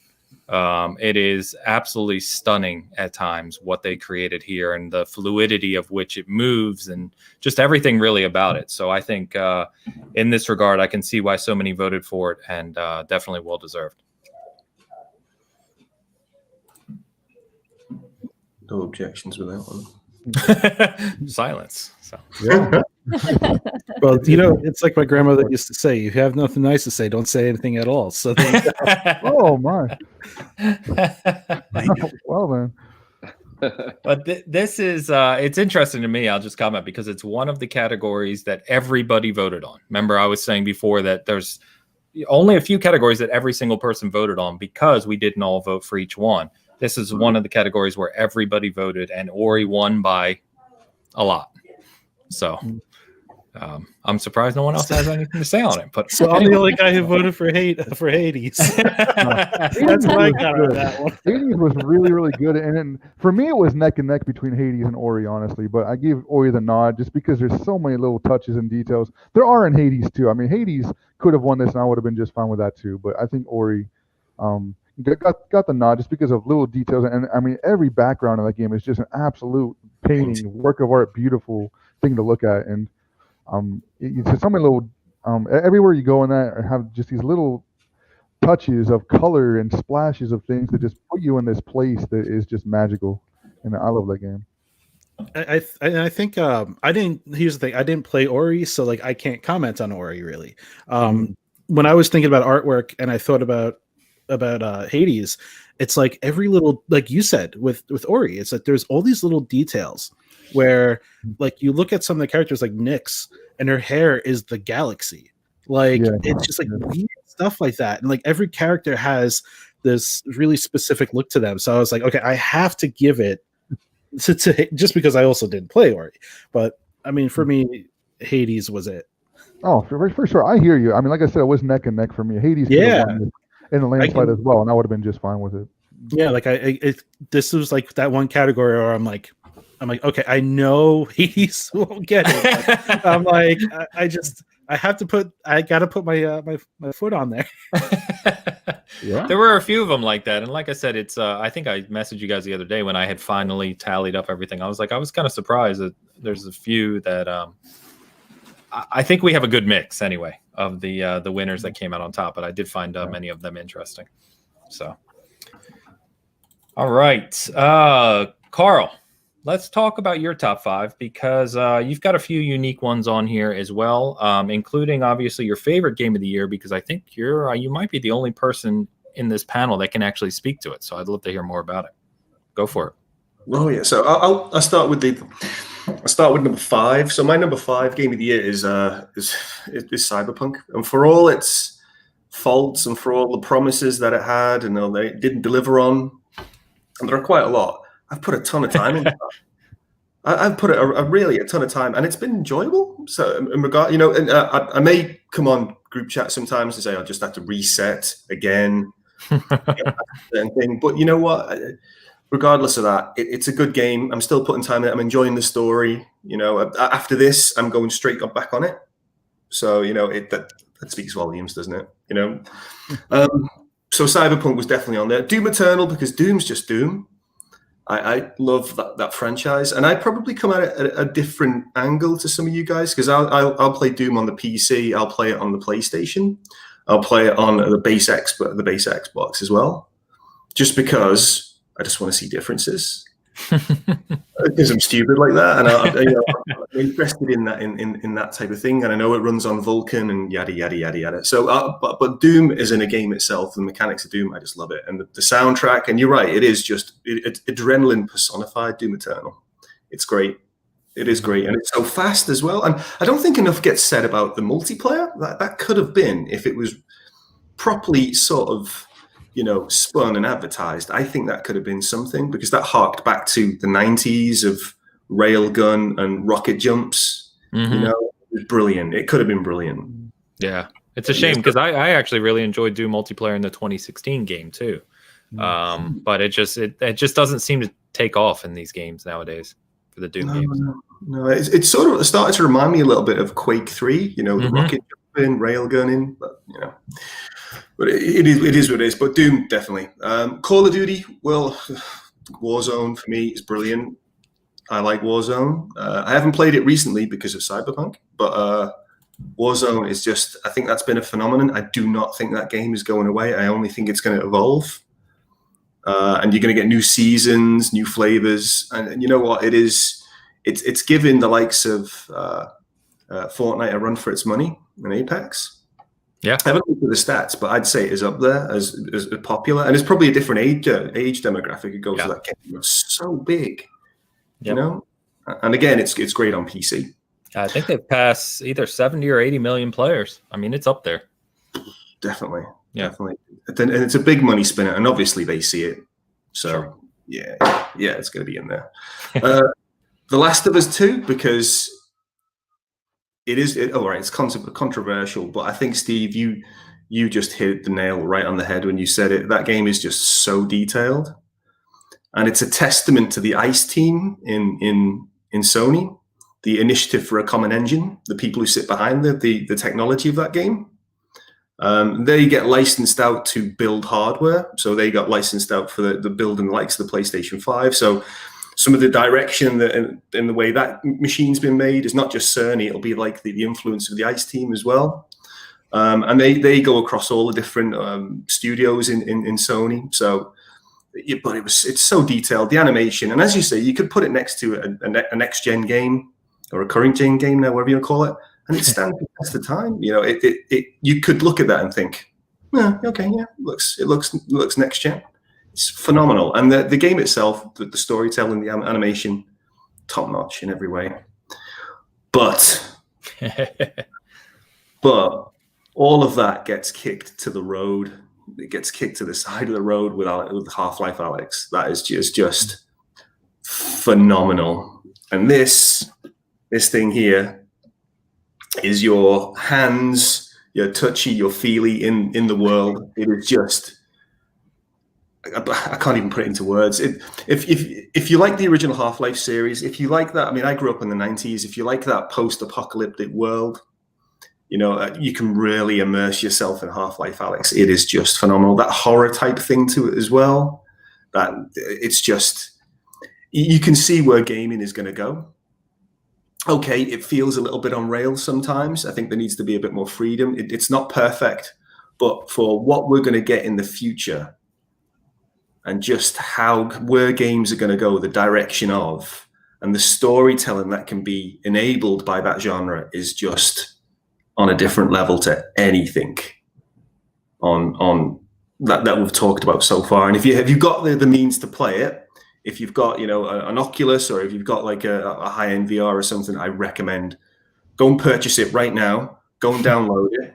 It is absolutely stunning at times what they created here and the fluidity of which it moves and just everything really about it. So I think in this regard, I can see why so many voted for it, and definitely well deserved. No objections with that one. Silence. So. Yeah. Well, it's like my grandmother used to say, you have nothing nice to say, don't say anything at all. So oh my. Well then. But this is it's interesting to me. I'll just comment because it's one of the categories that everybody voted on. Remember, I was saying before that there's only a few categories that every single person voted on because we didn't all vote for each one. This is one of the categories where everybody voted, and Ori won by a lot. So I'm surprised no one else has anything to say on it. But so I'm the only guy who voted for Hades. That's what I got on that one. Hades was really, really good, and then for me, it was neck and neck between Hades and Ori, honestly. But I gave Ori the nod just because there's so many little touches and details. There are in Hades too. I mean, Hades could have won this, and I would have been just fine with that too. But I think Ori got the nod just because of little details, and I mean, every background of that game is just an absolute painting, work of art, beautiful thing to look at, and it's so many little everywhere you go in that have just these little touches of color and splashes of things that just put you in this place that is just magical, and I love that game. I think I didn't. Here's the thing: I didn't play Ori, so like I can't comment on Ori really. When I was thinking about artwork and I thought about Hades, it's like every little, like you said with Ori, it's like there's all these little details where like you look at some of the characters like Nyx and her hair is the galaxy. Like it's just like weird stuff like that, and like every character has this really specific look to them. So I was like, okay, I have to give it to just because I also didn't play Ori, but I mean, for me, Hades was it. Oh, for sure, I hear you. I mean, like I said, it was neck and neck for me. Hades, won in the landslide as well, and I would have been just fine with it. Yeah, like this was like that one category where I'm like, okay, I know Hades won't get it. I'm like, I gotta put my foot on there. Yeah, there were a few of them like that, and like I said, it's I think I messaged you guys the other day when I had finally tallied up everything. I was kind of surprised that there's a few that I think we have a good mix anyway of the winners that came out on top, but I did find many of them interesting. So, all right, Carl, let's talk about your top 5 because you've got a few unique ones on here as well, including obviously your favorite game of the year, because I think you might be the only person in this panel that can actually speak to it. So I'd love to hear more about it. Go for it. Oh yeah, so I'll start with number 5. So my number 5 game of the year is Cyberpunk, and for all its faults and for all the promises that it had and they didn't deliver on, and there are quite a lot. I've put a ton of time into that. I've put a ton of time, and it's been enjoyable. So in regard, and I may come on group chat sometimes and say I just have to reset again, thing. But you know what? Regardless of that, it's a good game. I'm still putting time in it. I'm enjoying the story. After this, I'm going straight back on it. So that speaks volumes, doesn't it? So Cyberpunk was definitely on there. Doom Eternal, because Doom's just Doom. I love that franchise, and I probably come at it at a different angle to some of you guys, because I'll play Doom on the PC, I'll play it on the PlayStation, I'll play it on the base Xbox as well, just because I just want to see differences. Because I'm stupid like that, and I'm interested in that in that type of thing, and I know it runs on Vulkan and yada yada yada yada. So, but Doom isn't a game itself. The mechanics of Doom, I just love it, and the soundtrack. And you're right, it is just it's adrenaline personified. Doom Eternal, it's great. It is great, and it's so fast as well. And I don't think enough gets said about the multiplayer. That could have been, if it was properly sort of spun and advertised. I think that could have been something, because that harked back to the 90s of railgun and rocket jumps. Mm-hmm. It was brilliant. It could have been brilliant. Yeah, it's a shame, because I actually really enjoyed Doom multiplayer in the 2016 game too. But it just doesn't seem to take off in these games nowadays for the Doom games. No, it's sort of started to remind me a little bit of Quake 3. The rocket jumping, railgunning, but it is what it is. But Doom, definitely. Call of Duty, well, Warzone for me is brilliant. I like Warzone. I haven't played it recently because of Cyberpunk, but Warzone is just, I think that's been a phenomenon. I do not think that game is going away. I only think it's going to evolve. And you're going to get new seasons, new flavors. And you know what? It's giving the likes of Fortnite a run for its money and Apex. Yeah, I haven't looked at the stats, but I'd say it is up there as popular, and it's probably a different age demographic. It goes to that game. It's so big, And again, it's great on PC. I think they've passed either 70 or 80 million players. I mean, it's up there. Definitely, definitely, and it's a big money spinner, and obviously they see it. So yeah, it's going to be in there. The Last of Us 2, because it's controversial, but I think, Steve, you just hit the nail right on the head when you said it. That game is just so detailed, and it's a testament to the ICE team in Sony, the Initiative for a Common Engine, the people who sit behind the technology of that game. They get licensed out to build hardware, so they got licensed out for the building likes of the PlayStation 5. So some of the direction in the way that machine's been made is not just Cerny. It'll be like the influence of the ICE team as well. And they go across all the different studios in Sony. So but it's so detailed, the animation, and as you say, you could put it next to a next gen game or a current gen game now, whatever you call it, and it stands the test of time. You could look at that and think, okay, yeah, it looks next gen. It's phenomenal, and the game itself, the storytelling, the animation, top notch in every way. But all of that gets kicked to the road. It gets kicked to the side of the road with Half-Life Alyx. That is just phenomenal. And this thing here is your hands, your touchy, your feely in the world. It is just, I can't even put it into words. If you like the original Half-Life series, if you like that, I mean, I grew up in the 90s. If you like that post-apocalyptic world, you can really immerse yourself in Half-Life Alyx. It is just phenomenal. That horror type thing to it as well. That it's just, you can see where gaming is going to go. Okay, it feels a little bit on rails sometimes. I think there needs to be a bit more freedom. It's not perfect, but for what we're going to get in the future and just where games are going to go, the direction of, and the storytelling that can be enabled by that genre is just on a different level to anything on that we've talked about so far. And if you've got the means to play it, if you've got an Oculus, or if you've got like a high-end VR or something, I recommend go and purchase it right now. Go and download it,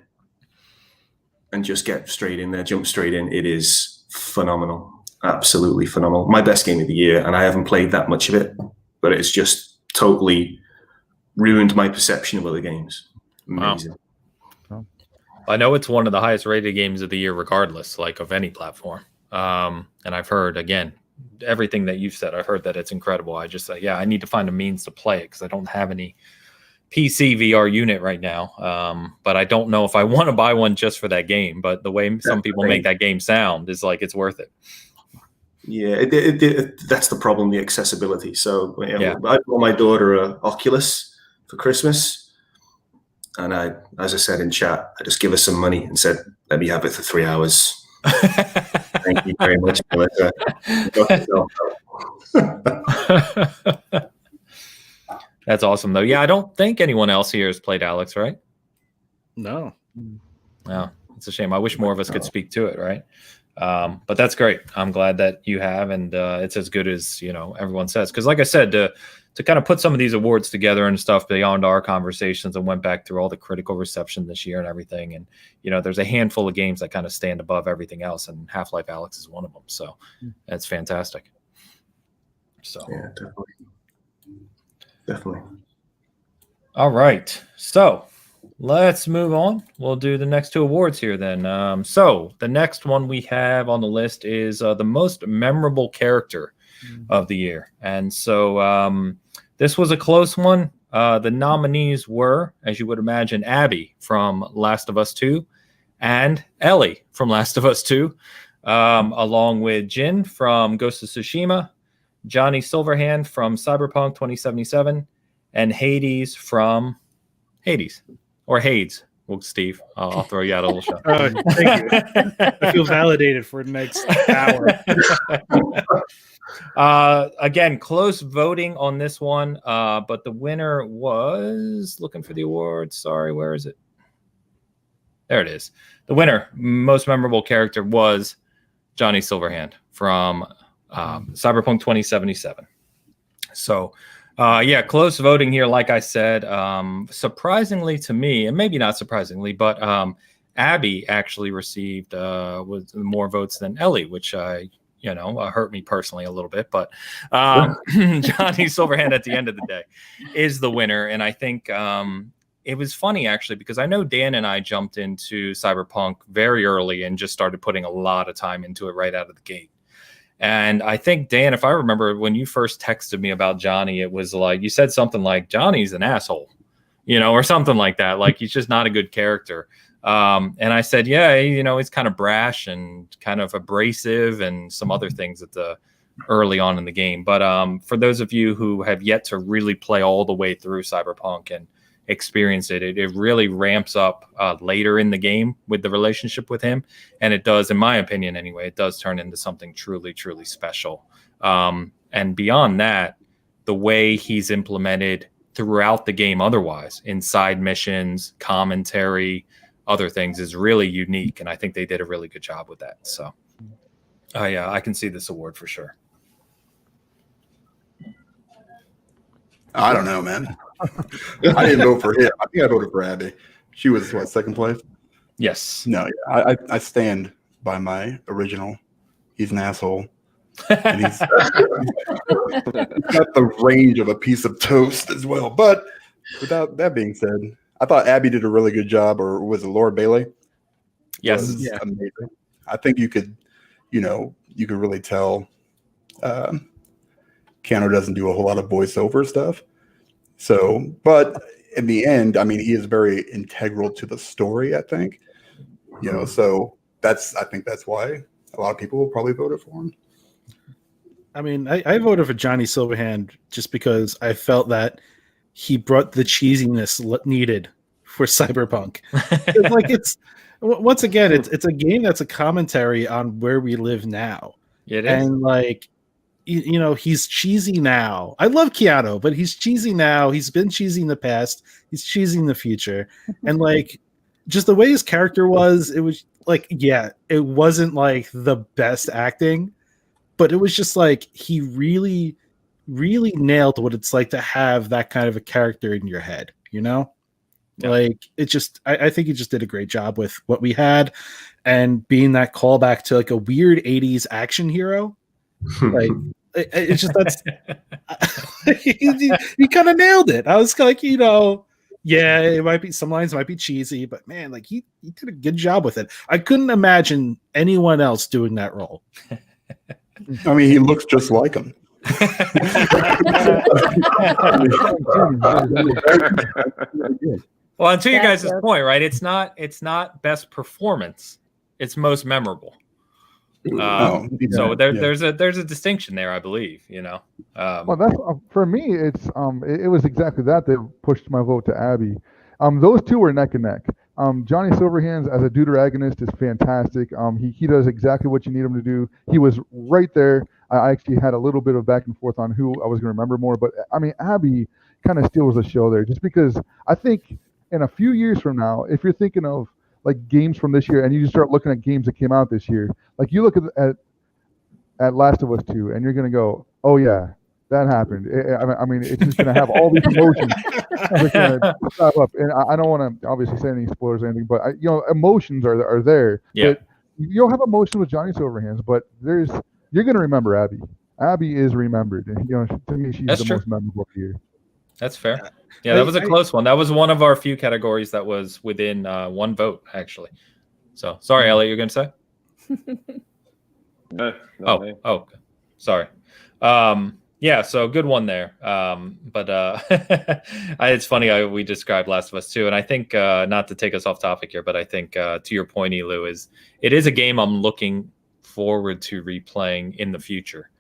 and just get straight in there, jump straight in. It is phenomenal, absolutely phenomenal. My best game of the year, and I haven't played that much of it, but it's just totally ruined my perception of other games. Amazing. Wow. I know it's one of the highest rated games of the year, regardless, like of any platform. And I've heard, again, everything that you've said. I've heard that it's incredible. I just I need to find a means to play it because I don't have any PC VR unit right now. But I don't know if I want to buy one just for that game. But the way some people make that game sound is like it's worth it. Yeah, that's the problem, the accessibility. So I bought my daughter an Oculus for Christmas. And as I said in chat, I just give her some money and said, let me have it for 3 hours. Thank you very much, Melissa. That's awesome, though. Yeah, I don't think anyone else here has played Alyx, right? No. No, it's a shame. I wish more of us could speak to it, right? But that's great. I'm glad that you have, and it's as good as everyone says. Because like I said, to kind of put some of these awards together and stuff beyond our conversations, and went back through all the critical reception this year and everything. And, there's a handful of games that kind of stand above everything else, and Half-Life Alyx is one of them. So that's fantastic. So yeah, definitely. All right. So let's move on. We'll do the next two awards here then. So the next one we have on the list is the most memorable character of the year. And so this was a close one. The nominees were, as you would imagine, Abby from Last of Us 2 and Ellie from Last of Us 2, along with Jin from Ghost of Tsushima, Johnny Silverhand from Cyberpunk 2077, and Hades from Hades. Or Hades. Well, Steve, I'll throw you out a little shot. Thank you. I feel validated for the next hour. Again, close voting on this one, but the winner was looking for the award. Sorry, where is it? There it is. The winner, most memorable character, was Johnny Silverhand from Cyberpunk 2077. So, close voting here. Like I said, surprisingly to me, and maybe not surprisingly, but Abby actually received with more votes than Ellie, which hurt me personally a little bit. But Johnny Silverhand at the end of the day is the winner. And I think it was funny, actually, because I know Dan and I jumped into Cyberpunk very early and just started putting a lot of time into it right out of the gate. And I think, Dan, if I remember when you first texted me about Johnny, it was like, you said something like, Johnny's an asshole, or something like that. Like, he's just not a good character. And I said, yeah, he's kind of brash and kind of abrasive and some other things early on in the game. But for those of you who have yet to really play all the way through Cyberpunk and experience it, it really ramps up later in the game with the relationship with him. And it does, in my opinion anyway, it does turn into something truly, truly special. And beyond that, the way he's implemented throughout the game otherwise, in side missions, commentary, other things, is really unique. And I think they did a really good job with that. So I can see this award for sure. I don't know, man. I didn't vote for him. I think I voted for Abby. She was, what, second place? Yes. No, I stand by my original. He's an asshole. And he's got the range of a piece of toast as well. But without that being said, I thought Abby did a really good job, or was it Laura Bailey? Yes. Yeah. Amazing. I think you could really tell Keanu doesn't do a whole lot of voiceover stuff. So, but in the end, I mean, he is very integral to the story, I think. So I think that's why a lot of people probably voted for him. I mean, I voted for Johnny Silverhand just because I felt that he brought the cheesiness needed for Cyberpunk. It's once again, it's a game that's a commentary on where we live now. It is. And he's cheesy now. I love Keanu, but he's cheesy now. He's been cheesy in the past. He's cheesy in the future. And just the way his character was, it was it wasn't the best acting, but it was just he really, really nailed what it's like to have that kind of a character in your head, Yeah. I think he just did a great job with what we had, and being that callback to a weird 80s action hero. It's just that's he kind of nailed it. I was yeah, it might be, some lines might be cheesy, but man, he did a good job with it. I couldn't imagine anyone else doing that role. I mean, he looks just like him. Well, and to you guys' point, right? It's not best performance; it's most memorable. So there's a distinction there, I believe. Well, that's for me. It was exactly that pushed my vote to Abby. Those two were neck and neck. Johnny Silverhands as a deuteragonist is fantastic. He does exactly what you need him to do. He was right there. I actually had a little bit of back and forth on who I was going to remember more, but I mean, Abby kind of steals the show there, just because I think in a few years from now, if you're thinking of games from this year, and you just start looking at games that came out this year, you look at Last of Us 2, and you're going to go, oh yeah, that happened. I mean, it's just going to have all these emotions. Up. And I don't want to obviously say any spoilers or anything, but emotions are there. Yeah. But you'll have emotions with Johnny Silverhands, but you're going to remember Abby. Abby is remembered, and to me, she's most memorable here. That's fair. Yeah, that was a close one. That was one of our few categories that was within one vote, actually. So, sorry, Elliot, you're going to say? Oh, sorry. Yeah, so good one there. But it's funny we described Last of Us 2, and I think, not to take us off topic here, but I think to your point, Elu, it is a game I'm looking forward to replaying in the future.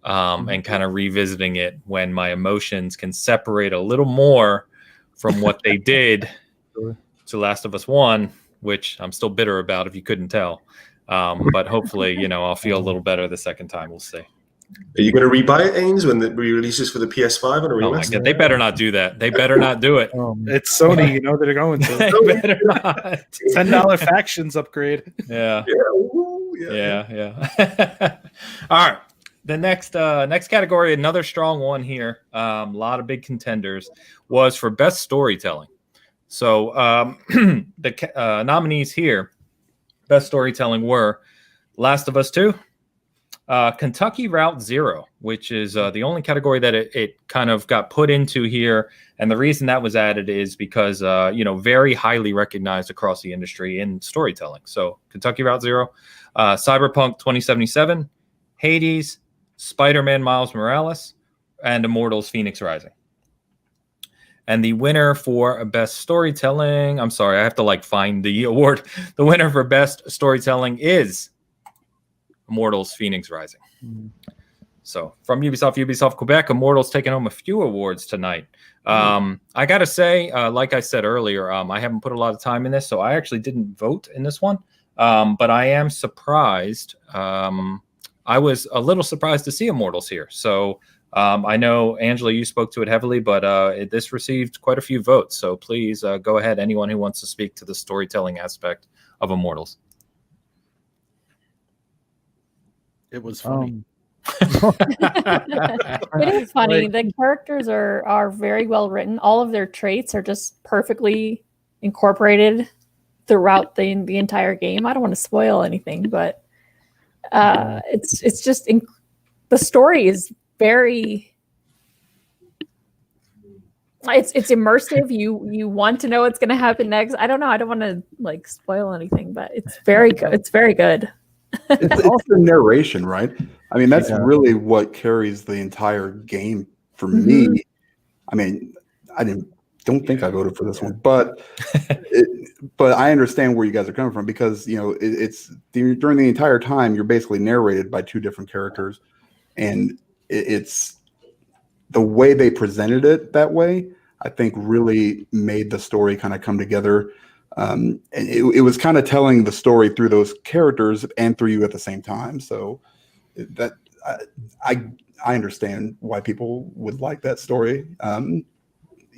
And kind of revisiting it when my emotions can separate a little more from what they did to Last of Us 1, which I'm still bitter about if you couldn't tell. But hopefully, I'll feel a little better the second time. We'll see. Are you going to rebuy it, Ains, when it re-releases for the PS5 and a remaster? God, they better not do that. They better not do it. It's Sony, they're going to. They better not. $10 factions upgrade. Yeah. All right. The next category, another strong one here, a lot of big contenders, was for best storytelling. So the nominees here, best storytelling, were Last of Us 2, Kentucky Route Zero, which is the only category that it kind of got put into here. And the reason that was added is because, very highly recognized across the industry in storytelling. So Kentucky Route Zero, Cyberpunk 2077, Hades, Spider-Man Miles Morales, and Immortals Phoenix Rising. And the winner for best storytelling, I'm sorry, I have to find the award. The winner for best storytelling is Immortals Phoenix Rising. So from Ubisoft Quebec, Immortals taking home a few awards tonight. I got to say, like I said earlier, I haven't put a lot of time in this, so I actually didn't vote in this one. But I am surprised. I was a little surprised to see Immortals here. So I know, Angela, you spoke to it heavily, but this received quite a few votes. So please go ahead, anyone who wants to speak to the storytelling aspect of Immortals. It was funny. It is funny. The characters are very well written. All of their traits are just perfectly incorporated throughout the entire game. I don't want to spoil anything, but it's just the story is very. It's immersive. You want to know what's going to happen next. I don't know. I don't want to like spoil anything, but it's very good. It's very good. It's the narration, right? I mean, that's really what carries the entire game for me. I mean, don't think I voted for this one, but I understand where you guys are coming from, because it's during the entire time you're basically narrated by two different characters, and it's the way they presented it that way, I think, really made the story kind of come together. And it was kind of telling the story through those characters and through you at the same time. So that I understand why people would like that story. But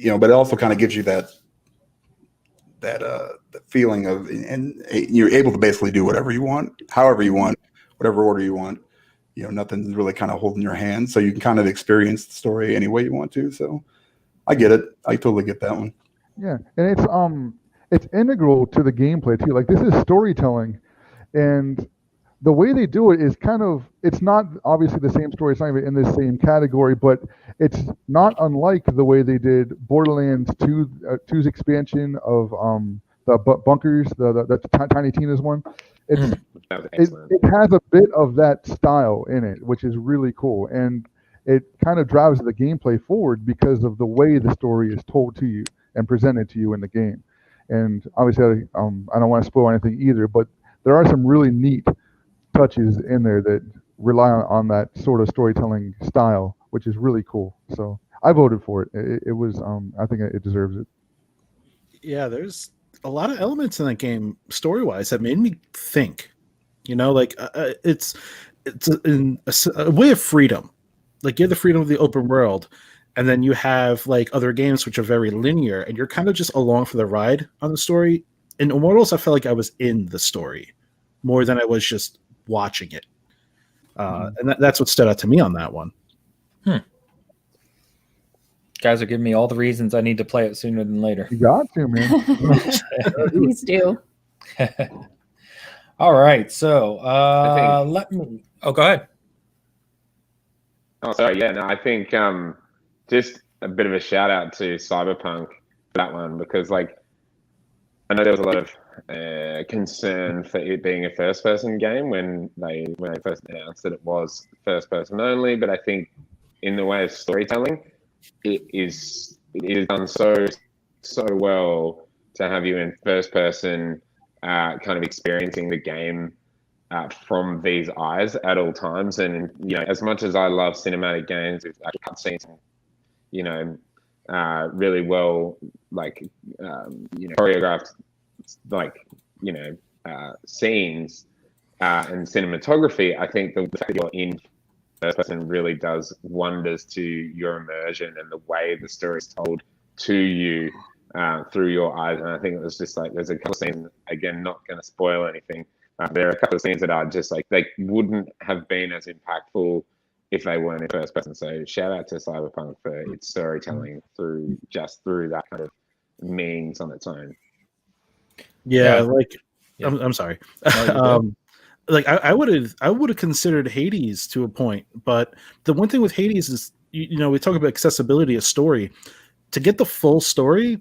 it also kind of gives you that the feeling of, and you're able to basically do whatever you want, however you want, whatever order you want. Nothing's really kind of holding your hand, so you can kind of experience the story any way you want to. So I get it. I totally get that one. Yeah, and it's integral to the gameplay too. Like, this is storytelling, and the way they do it is it's not obviously the same story. It's not even in the same category, but it's not unlike the way they did Borderlands 2's expansion of the bunkers, the Tiny Tina's one. It has a bit of that style in it, which is really cool, and it kind of drives the gameplay forward because of the way the story is told to you and presented to you in the game. And obviously, I don't want to spoil anything either, but there are some really neat touches in there that rely on that sort of storytelling style, which is really cool. So I voted for it. It was, I think it deserves it. Yeah, there's a lot of elements in that game, story-wise, that made me think. It's a way of freedom. Like, you have the freedom of the open world, and then you have like other games which are very linear, and you're kind of just along for the ride on the story. In Immortals, I felt like I was in the story more than I was just watching it. And that's what stood out to me on that one. Guys are giving me all the reasons I need to play it sooner than later. You got to, man. Please do. All right, so let me. Oh, go ahead. Oh, sorry. Yeah, no, I think just a bit of a shout out to Cyberpunk for that one, because like I know there was a lot of concern for it being a first-person game when they first announced that it was first-person only. But I think in the way of storytelling, it is done so well to have you in first-person, kind of experiencing the game from these eyes at all times. And as much as I love cinematic games with cutscenes, really well, like choreographed, like scenes and cinematography, I think the fact that you're in first person really does wonders to your immersion and the way the story is told to you through your eyes. And I think it was just like, there's a couple of scenes, again, not going to spoil anything. There are a couple of scenes that are just like, they wouldn't have been as impactful if they weren't in first person. So shout out to Cyberpunk for its storytelling through that kind of means on its own. Yeah. I'm sorry. Like I would have considered Hades to a point, but the one thing with Hades is, we talk about accessibility of story. To get the full story,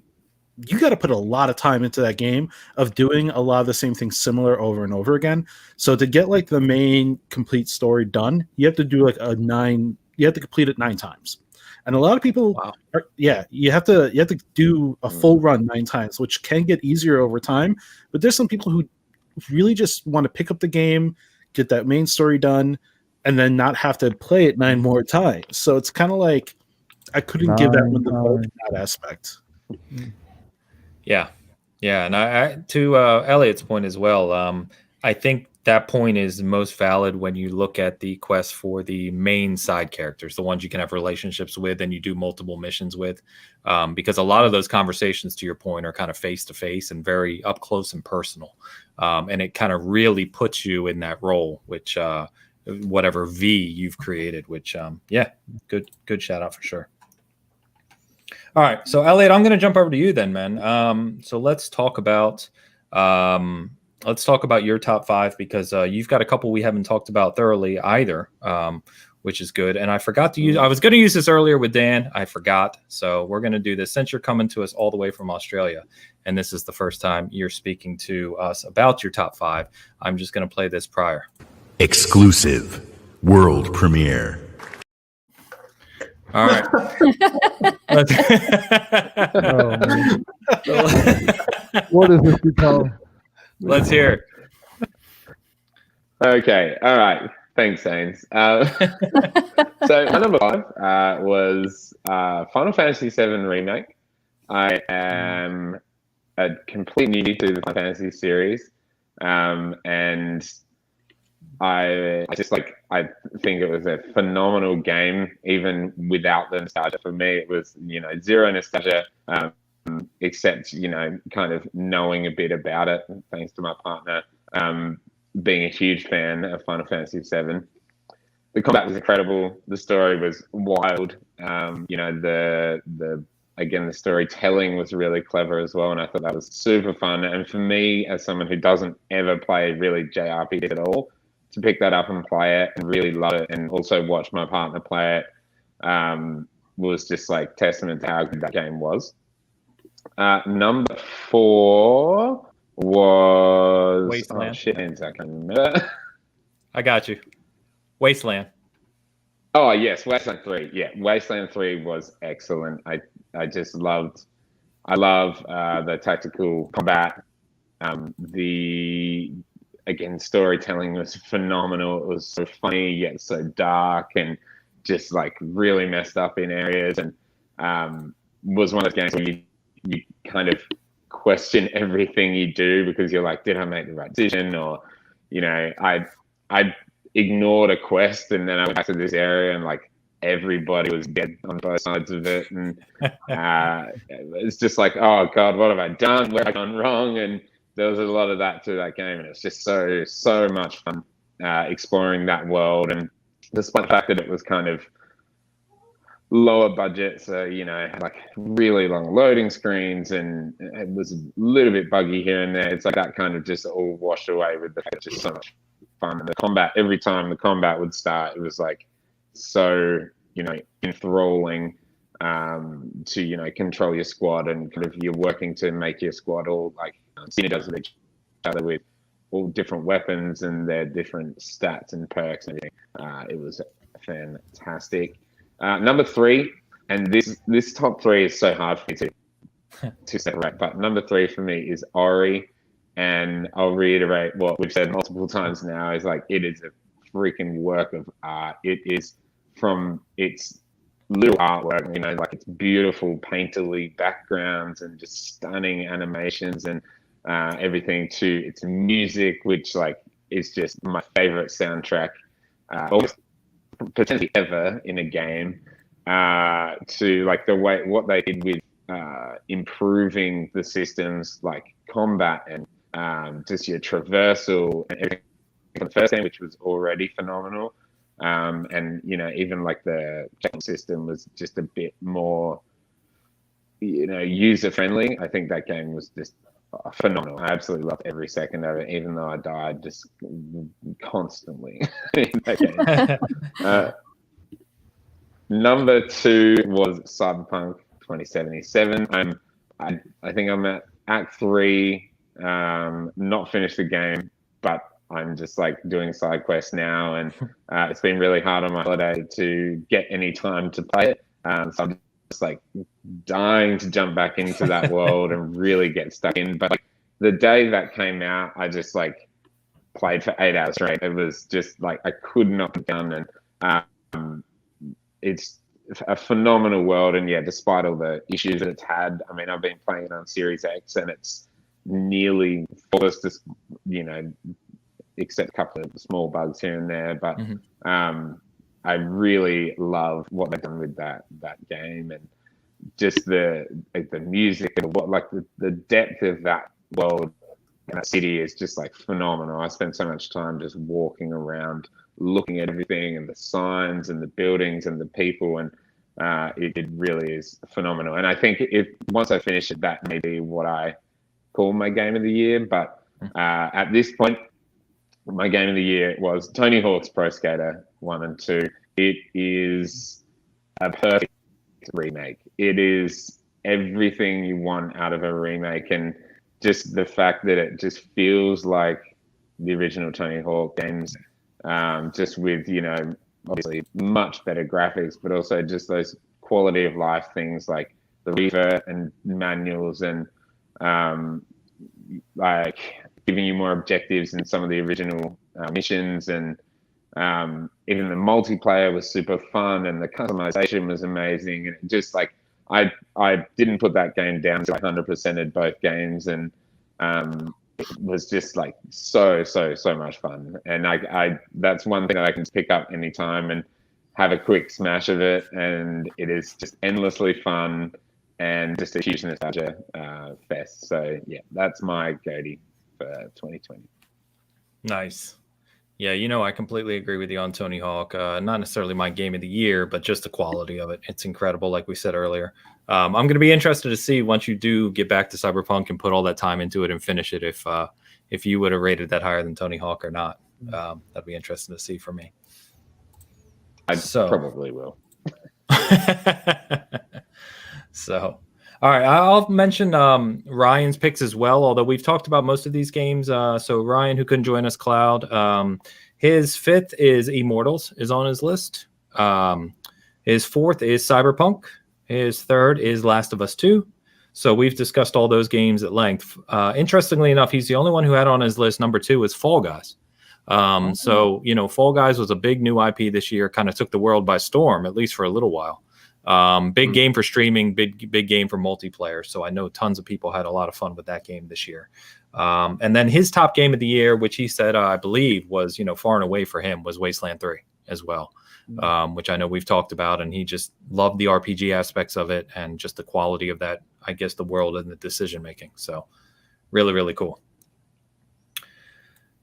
you got to put a lot of time into that game of doing a lot of the same things similar over and over again. So to get like the main complete story done, you have to do like you have to complete it 9 times. And a lot of people, you have to do a full run 9 times, which can get easier over time. But there's some people who really just want to pick up the game, get that main story done, and then not have to play it 9 more times. So it's kind of like I couldn't give that one the vote in that aspect. Yeah, and I to Elliot's point as well. I think that point is most valid when you look at the quest for the main side characters, the ones you can have relationships with and you do multiple missions with, because a lot of those conversations, to your point, are kind of face to face and very up close and personal, and it kind of really puts you in that role, which whatever V you've created, which good shout out for sure. All right, so Elliot, I'm going to jump over to you then, man. So let's talk about your top 5, because you've got a couple we haven't talked about thoroughly either, which is good. And I forgot to use. I was going to use this earlier with Dan. I forgot. So we're going to do this since you're coming to us all the way from Australia, and this is the first time you're speaking to us about your top 5. I'm just going to play this prior. Exclusive world premiere. All right. What is this become? Let's hear it. Okay. All right. Thanks, Haynes. So my number 5 was Final Fantasy VII Remake. I am a complete newbie to the Final Fantasy series, and I just I think it was a phenomenal game, even without the nostalgia. For me, it was, zero nostalgia, except, kind of knowing a bit about it, thanks to my partner, being a huge fan of Final Fantasy VII. The combat was incredible. The story was wild. The storytelling was really clever as well, and I thought that was super fun. And for me, as someone who doesn't ever play really JRPG at all, to pick that up and play it and really love it, and also watch my partner play it, was just testament to how good that game was. Number 4 was Wasteland. Oh shit, I can't remember. I got you. Wasteland. Oh yes, Wasteland 3. Yeah, Wasteland 3 was excellent. I love the tactical combat. Again, storytelling was phenomenal. It was so funny yet so dark, and just really messed up in areas, and was one of those games where you kind of question everything you do, because you're like, did I make the right decision? Or I ignored a quest, and then I went back to this area, and everybody was dead on both sides of it, and it's just oh god, what have I done? Where have I gone wrong? And there was a lot of that to that game, and it's just so much fun exploring that world. And despite the fact that it was kind of lower budget, so had really long loading screens, and it was a little bit buggy here and there, it's that kind of just all washed away with the fact it's just so much fun. And the combat, every time the combat would start, it was so enthralling, to control your squad, and kind of you're working to make your squad all synergize with each other with all different weapons and their different stats and perks and everything. It was fantastic. Number 3, and this top 3 is so hard for me to separate, but number 3 for me is Ori, and I'll reiterate what we've said multiple times now, is it is a freaking work of art. It is, from its little artwork, it's beautiful painterly backgrounds and just stunning animations, and everything, to its music, which is just my favorite soundtrack almost potentially ever in a game, to the way what they did with improving the systems combat and just your traversal and everything from the first game, which was already phenomenal. And even the check system was just a bit more user friendly. I think that game was just phenomenal. I absolutely loved every second of it, even though I died just constantly in that game. Number 2 was Cyberpunk 2077. I think I'm at Act 3, not finished the game, but I'm just doing side quests now, and it's been really hard on my holiday to get any time to play it. So I'm just dying to jump back into that world and really get stuck in. But the day that came out, I just played for 8 hours straight. It was just like I could not put down, and it's a phenomenal world. And yeah, despite all the issues that it's had, I mean, I've been playing it on Series X, and it's nearly flawless, just except a couple of small bugs here and there. But I really love what they've done with that game, and just the music and the depth of that world and that city is just like phenomenal. I spent so much time just walking around, looking at everything and the signs and the buildings and the people, and it really is phenomenal. And I think once I finish it, that may be what I call my game of the year. But at this point, my game of the year was Tony Hawk's Pro Skater 1 and 2. It is a perfect remake. It is everything you want out of a remake, and just the fact that it just feels like the original Tony Hawk games, just with, obviously much better graphics, but also just those quality of life things like the reverse and manuals, and like giving you more objectives in some of the original missions, and even the multiplayer was super fun, and the customization was amazing. And just like I didn't put that game down to 100%ed both games, and it was just like so much fun. And I that's one thing that I can pick up anytime and have a quick smash of it, and it is just endlessly fun and just a huge nostalgia fest. So yeah, that's my go-to for 2020. Nice. Yeah, I completely agree with you on Tony Hawk. Not necessarily my game of the year, but just the quality of it. It's incredible, like we said earlier. I'm going to be interested to see once you do get back to Cyberpunk and put all that time into it and finish it, if you would have rated that higher than Tony Hawk or not. That'd be interesting to see for me. I probably will. So, all right, I'll mention Ryan's picks as well, although we've talked about most of these games. So Ryan, who couldn't join us, Cloud, his fifth is Immortals, is on his list. His fourth is Cyberpunk. His third is Last of Us 2. So we've discussed all those games at length. Interestingly enough, he's the only one who had on his list number 2 was Fall Guys. So, Fall Guys was a big new IP this year, kind of took the world by storm, at least for a little while. Big game for streaming, big game for multiplayer. So I know tons of people had a lot of fun with that game this year. And then his top game of the year, which he said, I believe was, far and away for him, was Wasteland 3 as well, which I know we've talked about. And he just loved the RPG aspects of it and just the quality of that, I guess, the world and the decision making. So really, really cool.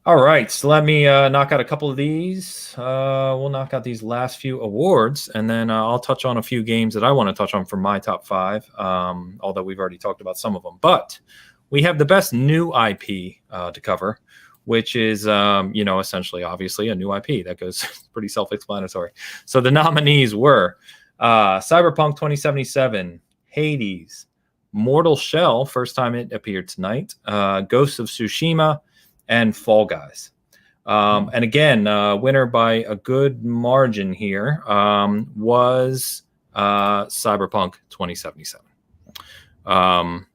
All right, so let me knock out a couple of these. We'll knock out these last few awards, and then I'll touch on a few games that I want to touch on for my top 5, although we've already talked about some of them. But we have the best new IP to cover, which is, essentially, obviously, a new IP. That goes pretty self-explanatory. So the nominees were Cyberpunk 2077, Hades, Mortal Shell, first time it appeared tonight, Ghosts of Tsushima, and Fall Guys. And again, winner by a good margin here was Cyberpunk 2077.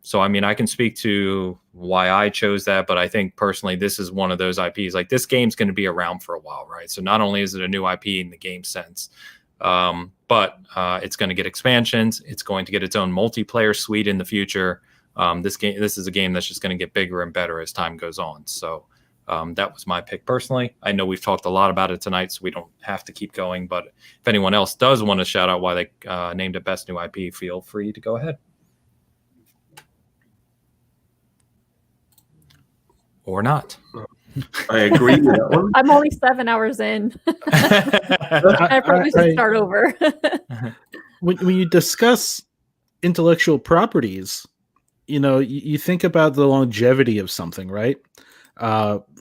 So, I mean, I can speak to why I chose that, but I think personally, this is one of those IPs. Like, this game's going to be around for a while, right? So not only is it a new IP in the game sense, but it's going to get expansions. It's going to get its own multiplayer suite in the future. This is a game that's just going to get bigger and better as time goes on. So that was my pick personally. I know we've talked a lot about it tonight, so we don't have to keep going. But if anyone else does want to shout out why they named it Best New IP, feel free to go ahead. Or not. I agree with that one. I'm only 7 hours in. I probably should start over. when you discuss intellectual properties, you think about the longevity of something, right?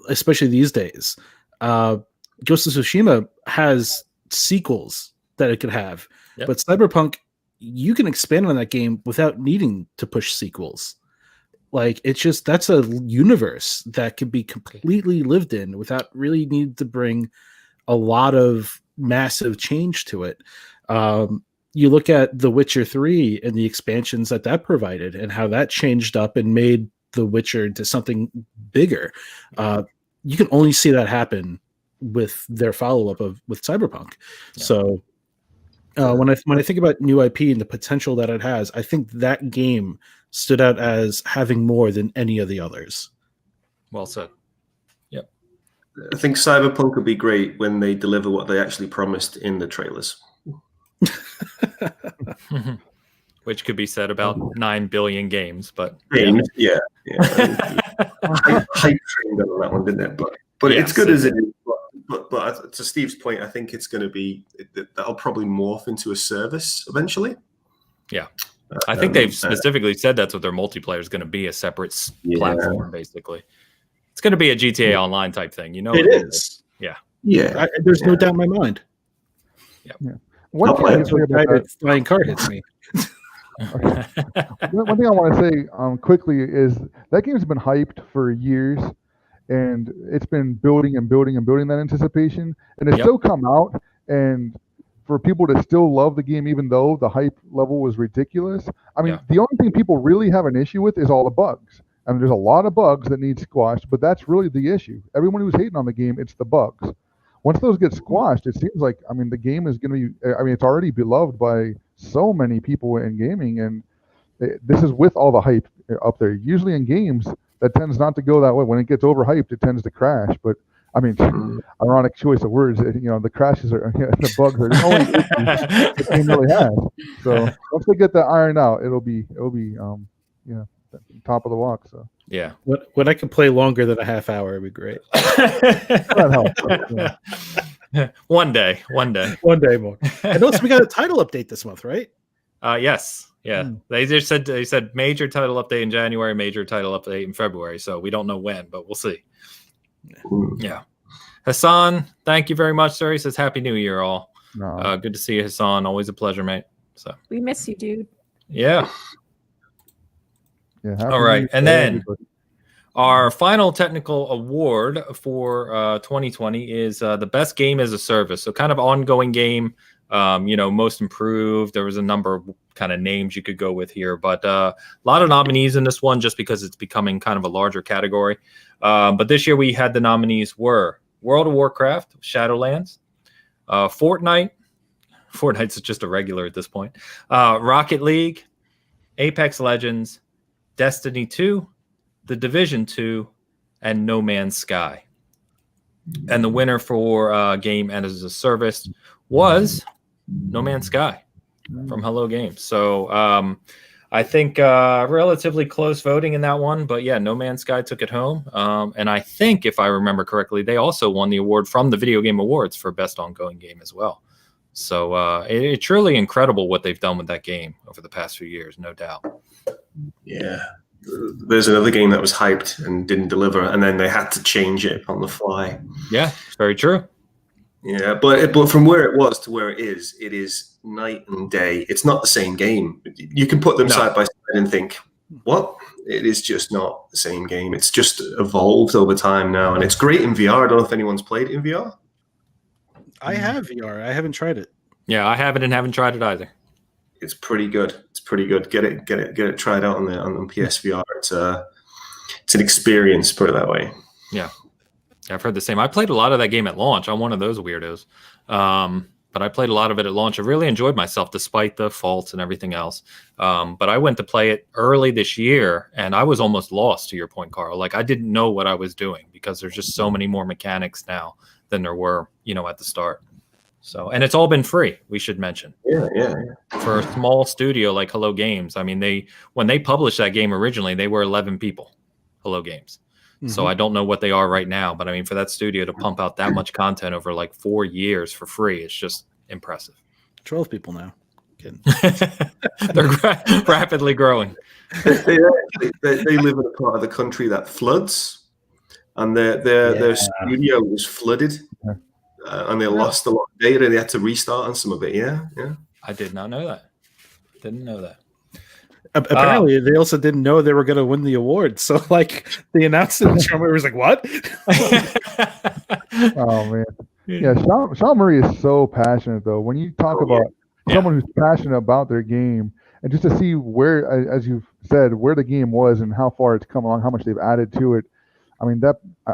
Especially these days. Ghost of Tsushima has sequels that it could have, but Cyberpunk, you can expand on that game without needing to push sequels. Like, it's just, that's a universe that can be completely lived in without really need to bring a lot of massive change to it. You look at The Witcher 3 and the expansions that provided and how that changed up and made The Witcher into something bigger. you can only see that happen with their follow-up with Cyberpunk. Yeah. So when I think about new IP and the potential that it has, I think that game stood out as having more than any of the others. Well said. Yep. I think Cyberpunk would be great when they deliver what they actually promised in the trailers. Which could be said about 9 billion games, but yeah. Hype trained on that one, didn't it? But yes, it's good as it is. But to Steve's point, I think it's going to be that'll probably morph into a service eventually. Yeah, I think they've specifically said that's what their multiplayer is going to be, a separate platform, basically. It's going to be a GTA Online type thing, It is. Yeah. There's no doubt in my mind. Yeah. One thing that flying car hits me. One thing I want to say quickly is that game's been hyped for years, and it's been building and building and building that anticipation, and it's still come out, and for people to still love the game even though the hype level was ridiculous. I mean, the only thing people really have an issue with is all the bugs. I mean, there's a lot of bugs that need squashed, but that's really the issue. Everyone who's hating on the game, it's the bugs. Once those get squashed, it seems like, I mean, the game is going to be, I mean, it's already beloved by so many people in gaming, and this is with all the hype up there. Usually in games, that tends not to go that way. When it gets overhyped, it tends to crash. But, I mean, ironic choice of words, the crashes are, the bugs are the only issue the game really has. So once they get that ironed out, it'll be top of the walk. So yeah, when I can play longer than a half hour, it'd be great. One day more. And also, we got a title update this month, right? Yes. Yeah. They said major title update in January, major title update in February. So we don't know when, but we'll see. Yeah. Hassan, thank you very much, sir. He says Happy New Year, all. Good to see you, Hassan. Always a pleasure, mate. So we miss you, dude. Yeah. Yeah. All right. And then our final technical award for 2020 is the best game as a service. So kind of ongoing game, most improved. There was a number of kind of names you could go with here, but a lot of nominees in this one just because it's becoming kind of a larger category. But this year we had the nominees were World of Warcraft, Shadowlands, Fortnite. Fortnite's just a regular at this point. Rocket League, Apex Legends, Destiny 2, The Division 2, and No Man's Sky. And the winner for game as a service was No Man's Sky from Hello Games. So I think relatively close voting in that one. But yeah, No Man's Sky took it home. And I think, if I remember correctly, they also won the award from the Video Game Awards for Best Ongoing Game as well. So it's truly incredible what they've done with that game over the past few years, no doubt. Yeah. There's another game that was hyped and didn't deliver, and then they had to change it on the fly. Yeah, very true. Yeah, but from where it was to where it is night and day. It's not the same game. You can put them side by side and think, what? It is just not the same game. It's just evolved over time now, and it's great in VR. I don't know if anyone's played it in VR. I have VR. I haven't tried it. Yeah, I haven't and haven't tried it either. It's pretty good. It's pretty good. Get it tried out on PSVR. It's an experience, put it that way. Yeah. I've heard the same. I played a lot of that game at launch. I'm one of those weirdos. But I played a lot of it at launch. I really enjoyed myself despite the faults and everything else. But I went to play it early this year and I was almost lost, to your point, Carl. Like, I didn't know what I was doing because there's just so many more mechanics now than there were, at the start. So, and it's all been free, we should mention. Yeah. For a small studio like Hello Games, I mean, when they published that game originally, they were 11 people, Hello Games. Mm-hmm. So I don't know what they are right now, but I mean, for that studio to pump out that much content over like 4 years for free, it's just impressive. 12 people now. They're rapidly growing. They live in a part of the country that floods, and their studio was flooded. And they lost a lot of data. They had to restart on some of it. Yeah. I did not know that. Didn't know that. Apparently, they also didn't know they were going to win the award. So, like, they announced it, and Sean Murray was like, "What?" Oh man, yeah. Sean Murray is so passionate, though. When you talk about someone who's passionate about their game, and just to see where, as you've said, where the game was and how far it's come along, how much they've added to it. I mean,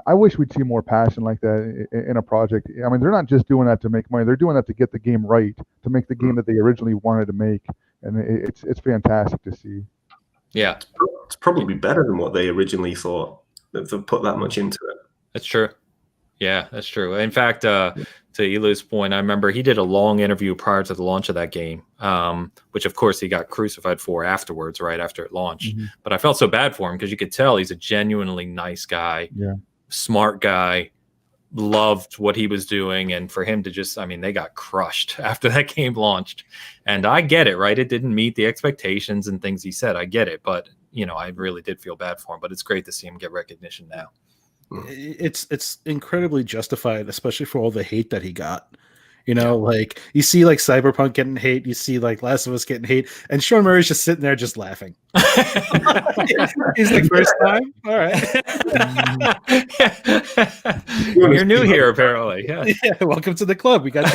I wish we'd see more passion like that in a project. I mean, they're not just doing that to make money; they're doing that to get the game right, to make the game that they originally wanted to make, and it's fantastic to see. Yeah, it's probably better than what they originally thought. They've put that much into it. That's true. Yeah, that's true. In fact, to Elu's point, I remember he did a long interview prior to the launch of that game, which of course he got crucified for afterwards, right after it launched. Mm-hmm. But I felt so bad for him because you could tell he's a genuinely nice guy, smart guy, loved what he was doing. And for him to just, I mean, they got crushed after that game launched. And I get it, right? It didn't meet the expectations and things he said. I get it. But, you know, I really did feel bad for him. But it's great to see him get recognition now. It's incredibly justified, especially for all the hate that he got. You know, like you see like Cyberpunk getting hate, you see like Last of Us getting hate, and Sean Murray's just sitting there just laughing. He's like, first time? All right. You're new here, apparently. Yeah, welcome to the club. We got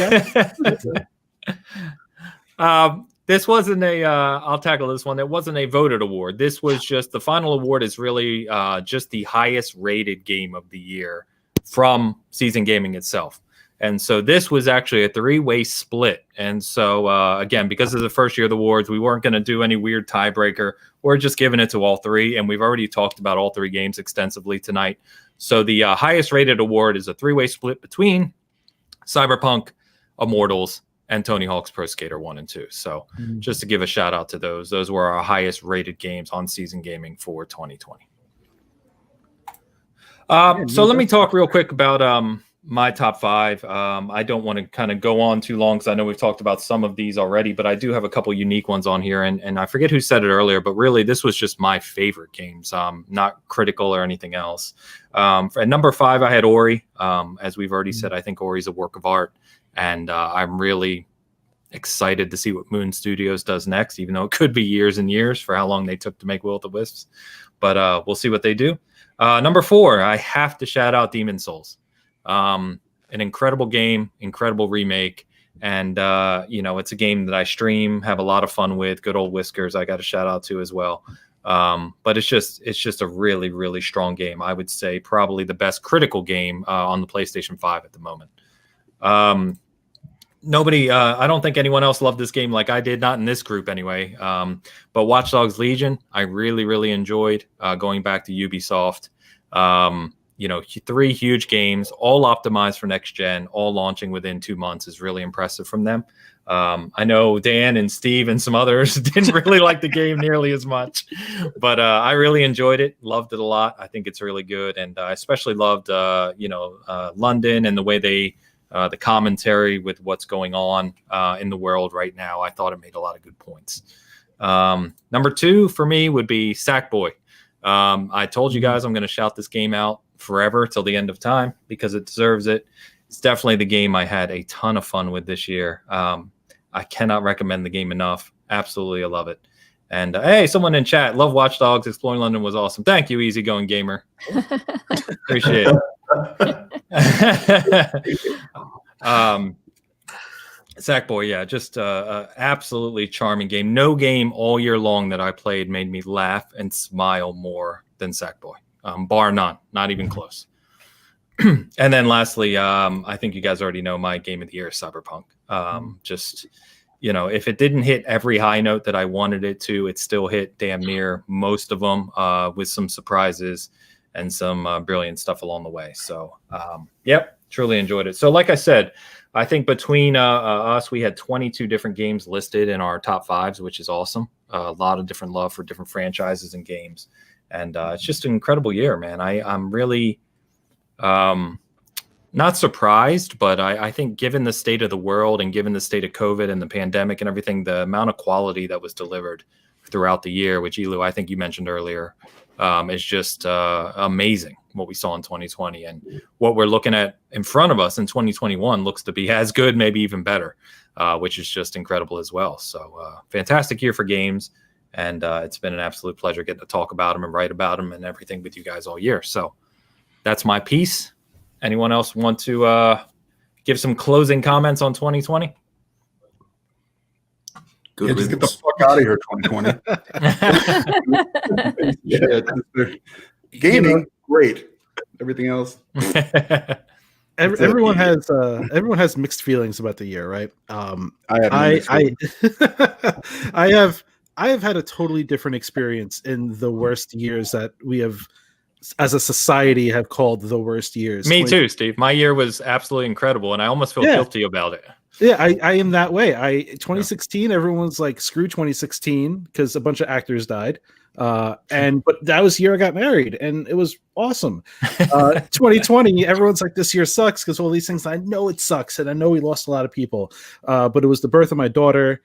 you. This wasn't a, I'll tackle this one. It wasn't a voted award. This was just the final award is really just the highest rated game of the year from Season Gaming itself. And so this was actually a 3-way split. And so, again, because of the first year of the awards, we weren't going to do any weird tiebreaker. We're just giving it to all three. And we've already talked about all three games extensively tonight. So the highest rated award is a 3-way split between Cyberpunk, Immortals, and Tony Hawk's Pro Skater 1 and 2. So just to give a shout out to those were our highest rated games on Season Gaming for 2020. So let me talk real quick about my top 5. I don't want to kind of go on too long because I know we've talked about some of these already, but I do have a couple unique ones on here. And I forget who said it earlier, but really this was just my favorite games, not critical or anything else. At number 5, I had Ori. As we've already said, I think Ori's a work of art. And I'm really excited to see what Moon Studios does next, even though it could be years and years for how long they took to make Will of the Wisps. But we'll see what they do. Number 4, I have to shout out Demon's Souls. An incredible game, incredible remake. And, you know, it's a game that I stream, have a lot of fun with. Good old Whiskers I got a shout out to as well. But it's just a really, really strong game. I would say probably the best critical game on the PlayStation 5 at the moment. Nobody, I don't think anyone else loved this game like I did, not in this group anyway. But Watch Dogs Legion, I really, really enjoyed going back to Ubisoft. You know, 3 huge games, all optimized for next gen, all launching within 2 months is really impressive from them. I know Dan and Steve and some others didn't really like the game nearly as much, but I really enjoyed it, loved it a lot. I think it's really good, and I especially loved, London and the way they, the commentary with what's going on in the world right now. I thought it made a lot of good points. Number 2 for me would be Sackboy. I told you guys I'm going to shout this game out forever till the end of time because it deserves it. It's definitely the game I had a ton of fun with this year. I cannot recommend the game enough. Absolutely, I love it. And hey, someone in chat, love Watch Dogs. Exploring London was awesome. Thank you, Easygoing Gamer. Appreciate it. Sackboy, yeah, just absolutely charming game. No game all year long that I played made me laugh and smile more than Sackboy, bar none, not even close. And then lastly, I think you guys already know my game of the year is Cyberpunk. Just, you know, if it didn't hit every high note that I wanted it to, it still hit damn near most of them with some surprises and some brilliant stuff along the way. So, yep, truly enjoyed it. So like I said, I think between us, we had 22 different games listed in our top 5s, which is awesome. A lot of different love for different franchises and games. And it's just an incredible year, man. I'm really not surprised, but I think given the state of the world and given the state of COVID and the pandemic and everything, the amount of quality that was delivered throughout the year, which Elu, I think you mentioned earlier, is just amazing what we saw in 2020. And what we're looking at in front of us in 2021 looks to be as good, maybe even better, which is just incredible as well. So fantastic year for games. And it's been an absolute pleasure getting to talk about them and write about them and everything with you guys all year. So that's my piece. Anyone else want to give some closing comments on 2020? Good, yeah, just get the fuck out of here, 2020. Yeah, gaming, great. Everything else. Everyone has mixed feelings about the year, right? I have had a totally different experience in the worst years that we have, as a society, have called the worst years. Me too, Steve. My year was absolutely incrable, and I almost feel guilty about it. Yeah, I am that way. 2016, everyone's like, screw 2016 because a bunch of actors died. But that was the year I got married, and it was awesome. 2020, everyone's like, this year sucks because all these things. I know it sucks, and I know we lost a lot of people. But it was the birth of my daughter.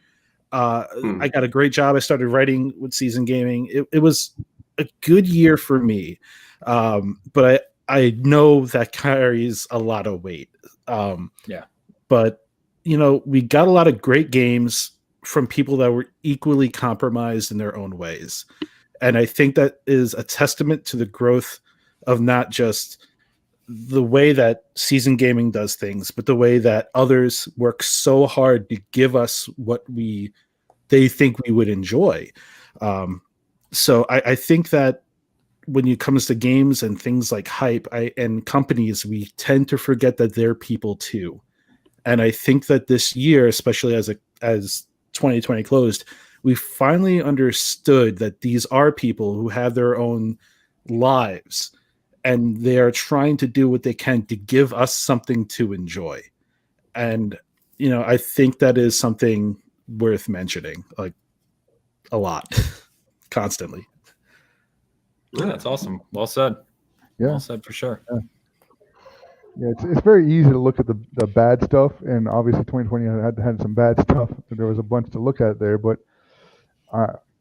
I got a great job. I started writing with Season Gaming. It was a good year for me. But I know that carries a lot of weight. But we got a lot of great games from people that were equally compromised in their own ways. And I think that is a testament to the growth of not just the way that Season Gaming does things, but the way that others work so hard to give us what they think we would enjoy. So I think that when it comes to games and things like hype and companies, we tend to forget that they're people too. And I think that this year, especially as 2020 closed, we finally understood that these are people who have their own lives, and they are trying to do what they can to give us something to enjoy. And, I think that is something worth mentioning, like, a lot, constantly. Yeah, that's awesome. Well said. Yeah. Well said for sure. Yeah, it's very easy to look at the bad stuff, and obviously 2020 had some bad stuff. There was a bunch to look at there, but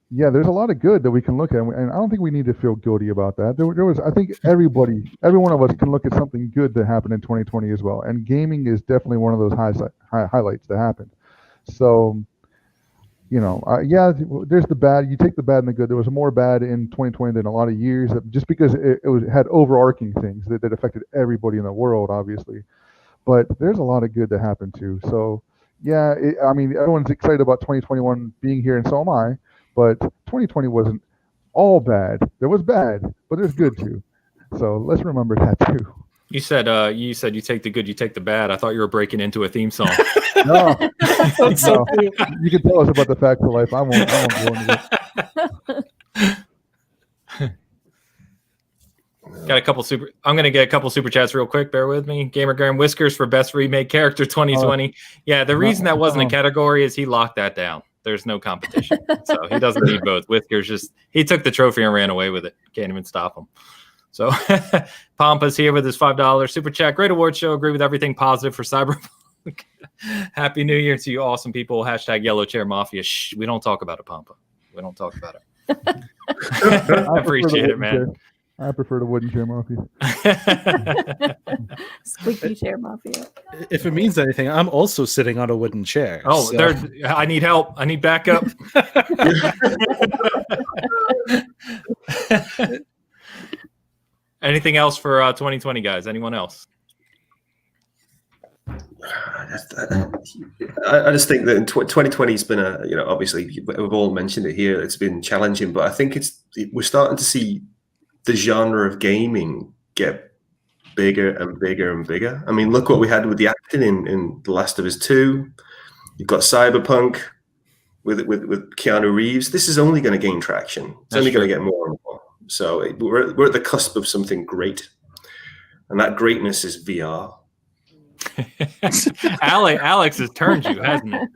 there's a lot of good that we can look at, and I don't think we need to feel guilty about that. There was, I think every one of us can look at something good that happened in 2020 as well, and gaming is definitely one of those highlights that happened. So, there's the bad. You take the bad and the good. There was more bad in 2020 than a lot of years, just because it had overarching things that affected everybody in the world, obviously. But there's a lot of good that happened too. So, everyone's excited about 2021 being here, and so am I. But 2020 wasn't all bad. There was bad, but there's good too. So let's remember that too. You said you take the good, you take the bad. I thought you were breaking into a theme song. No. You can tell us about the facts of life. I won't go into it. I'm going to get a couple super chats real quick. Bear with me. Gamer Graham Whiskers for best remake character 2020. The reason that wasn't a category is he locked that down. There's no competition. So he doesn't need both. Whiskers he took the trophy and ran away with it. Can't even stop him. So Pompa's here with his $5 super chat. Great award show. Agree with everything positive for Cyberpunk. Happy New Year to you awesome people. # Yellow Chair Mafia. Shh, we don't talk about it, Pompa. We don't talk about it. I appreciate it, man. I prefer the wooden chair mafia. Squeaky chair mafia. If it means anything, I'm also sitting on a wooden chair. Oh, so. I need help. I need backup. Anything else for 2020, guys? Anyone else? I just think that 2020 has been obviously we've all mentioned it here. It's been challenging, but I think we're starting to see the genre of gaming get bigger and bigger and bigger. I mean, look what we had with the acting in The Last of Us 2. You've got Cyberpunk with Keanu Reeves. This is only going to gain traction. It's only going to get more and more. So we're at the cusp of something great, and that greatness is VR. Alex has turned you, hasn't it?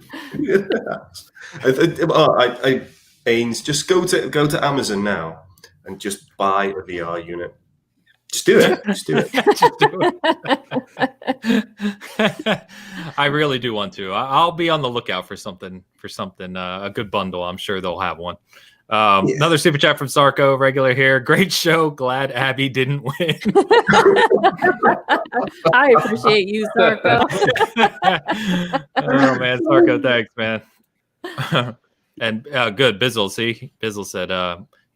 Ains, just go to Amazon now and just buy a VR unit. Just do it. Just do it. Just do it. I really do want to. I'll be on the lookout for something, a good bundle. I'm sure they'll have one. Another super chat from Sarko, regular here. Great show. Glad Abby didn't win. I appreciate you, Sarko. Oh man, Sarko, thanks, man. And good, Bizzle. See, Bizzle said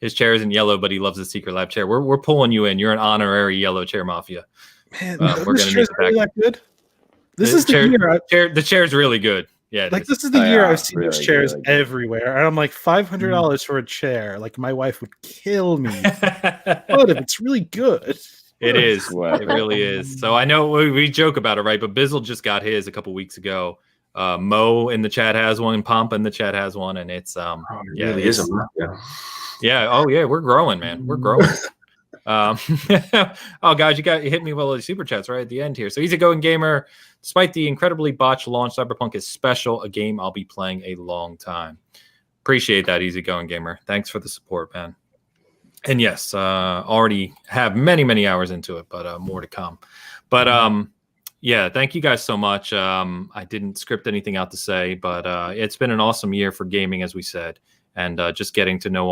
his chair isn't yellow, but he loves his secret lab chair. We're pulling you in. You're an honorary yellow chair mafia. Man, we're gonna need really that good. This is the year. The chair's really good. Yeah, this is the year I've seen these chairs everywhere, and I'm like, $500 for a chair. Like, my wife would kill me. But if it's really good, It is. It really is. So I know we joke about it, right? But Bizzle just got his a couple weeks ago. Mo in the chat has one, Pomp in the chat has one, and it's it really is. Yeah. Oh yeah, we're growing, man. We're growing. Oh guys, you hit me with all the super chats right at the end here. So Easygoing Gamer, despite the incredibly botched launch, Cyberpunk is special, a game I'll be playing a long time. Appreciate that, Easygoing Gamer. Thanks for the support, man. And yes, already have many hours into it, but more to come. But yeah, thank you guys so much. I didn't script anything out to say, but it's been an awesome year for gaming, as we said, and just getting to know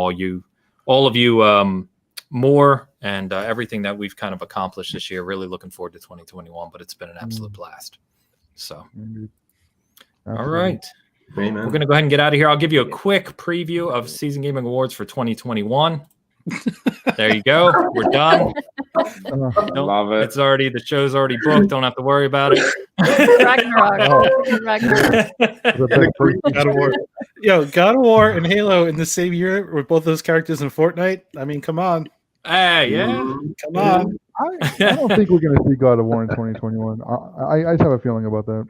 all of you more, and everything that we've kind of accomplished this year. Really looking forward to 2021, but it's been an absolute blast. So, all right. Amen. We're going to go ahead and get out of here. I'll give you a quick preview of Season Gaming Awards for 2021. There you go. We're done. Love it. It's already, the show's already booked. Don't have to worry about it. God of War. Yo, God of War and Halo in the same year with both those characters in Fortnite. I mean, come on. Hey, yeah. Come on. I don't think we're going to see God of War in 2021. I just have a feeling about that.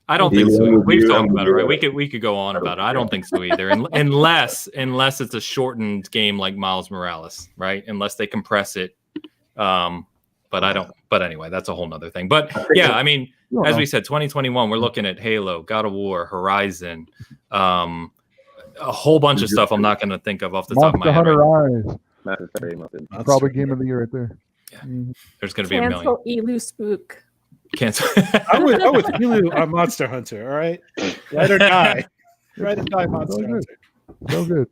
I don't think so. We've talked about it, right? We could go on about it. I don't think so either, unless it's a shortened game like Miles Morales, right? Unless they compress it. But I don't. But anyway, that's a whole nother thing. But yeah, I mean, as we said, 2021, we're looking at Halo, God of War, Horizon, a whole bunch of stuff I'm not going to think of off the top of my head. Right? Probably game of the year right there. Yeah. There's going to be a million. Cancel Elu Spook. Cancel. I'm with Elu on Monster Hunter. All right, ride or die. Ride or die, Monster Hunter. So good.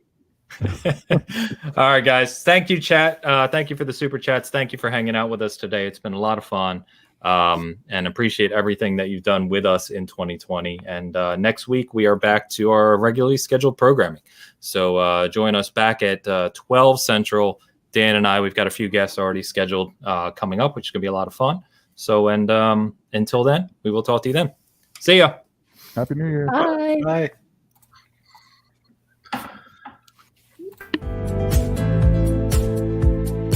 All right, guys. Thank you, chat. Thank you for the super chats. Thank you for hanging out with us today. It's been a lot of fun, and appreciate everything that you've done with us in 2020. And next week we are back to our regularly scheduled programming. So join us back at 12 Central. Dan and I, we've got a few guests already scheduled coming up, which is going to be a lot of fun. So, and until then, we will talk to you then. See ya. Happy New Year. Bye. Bye.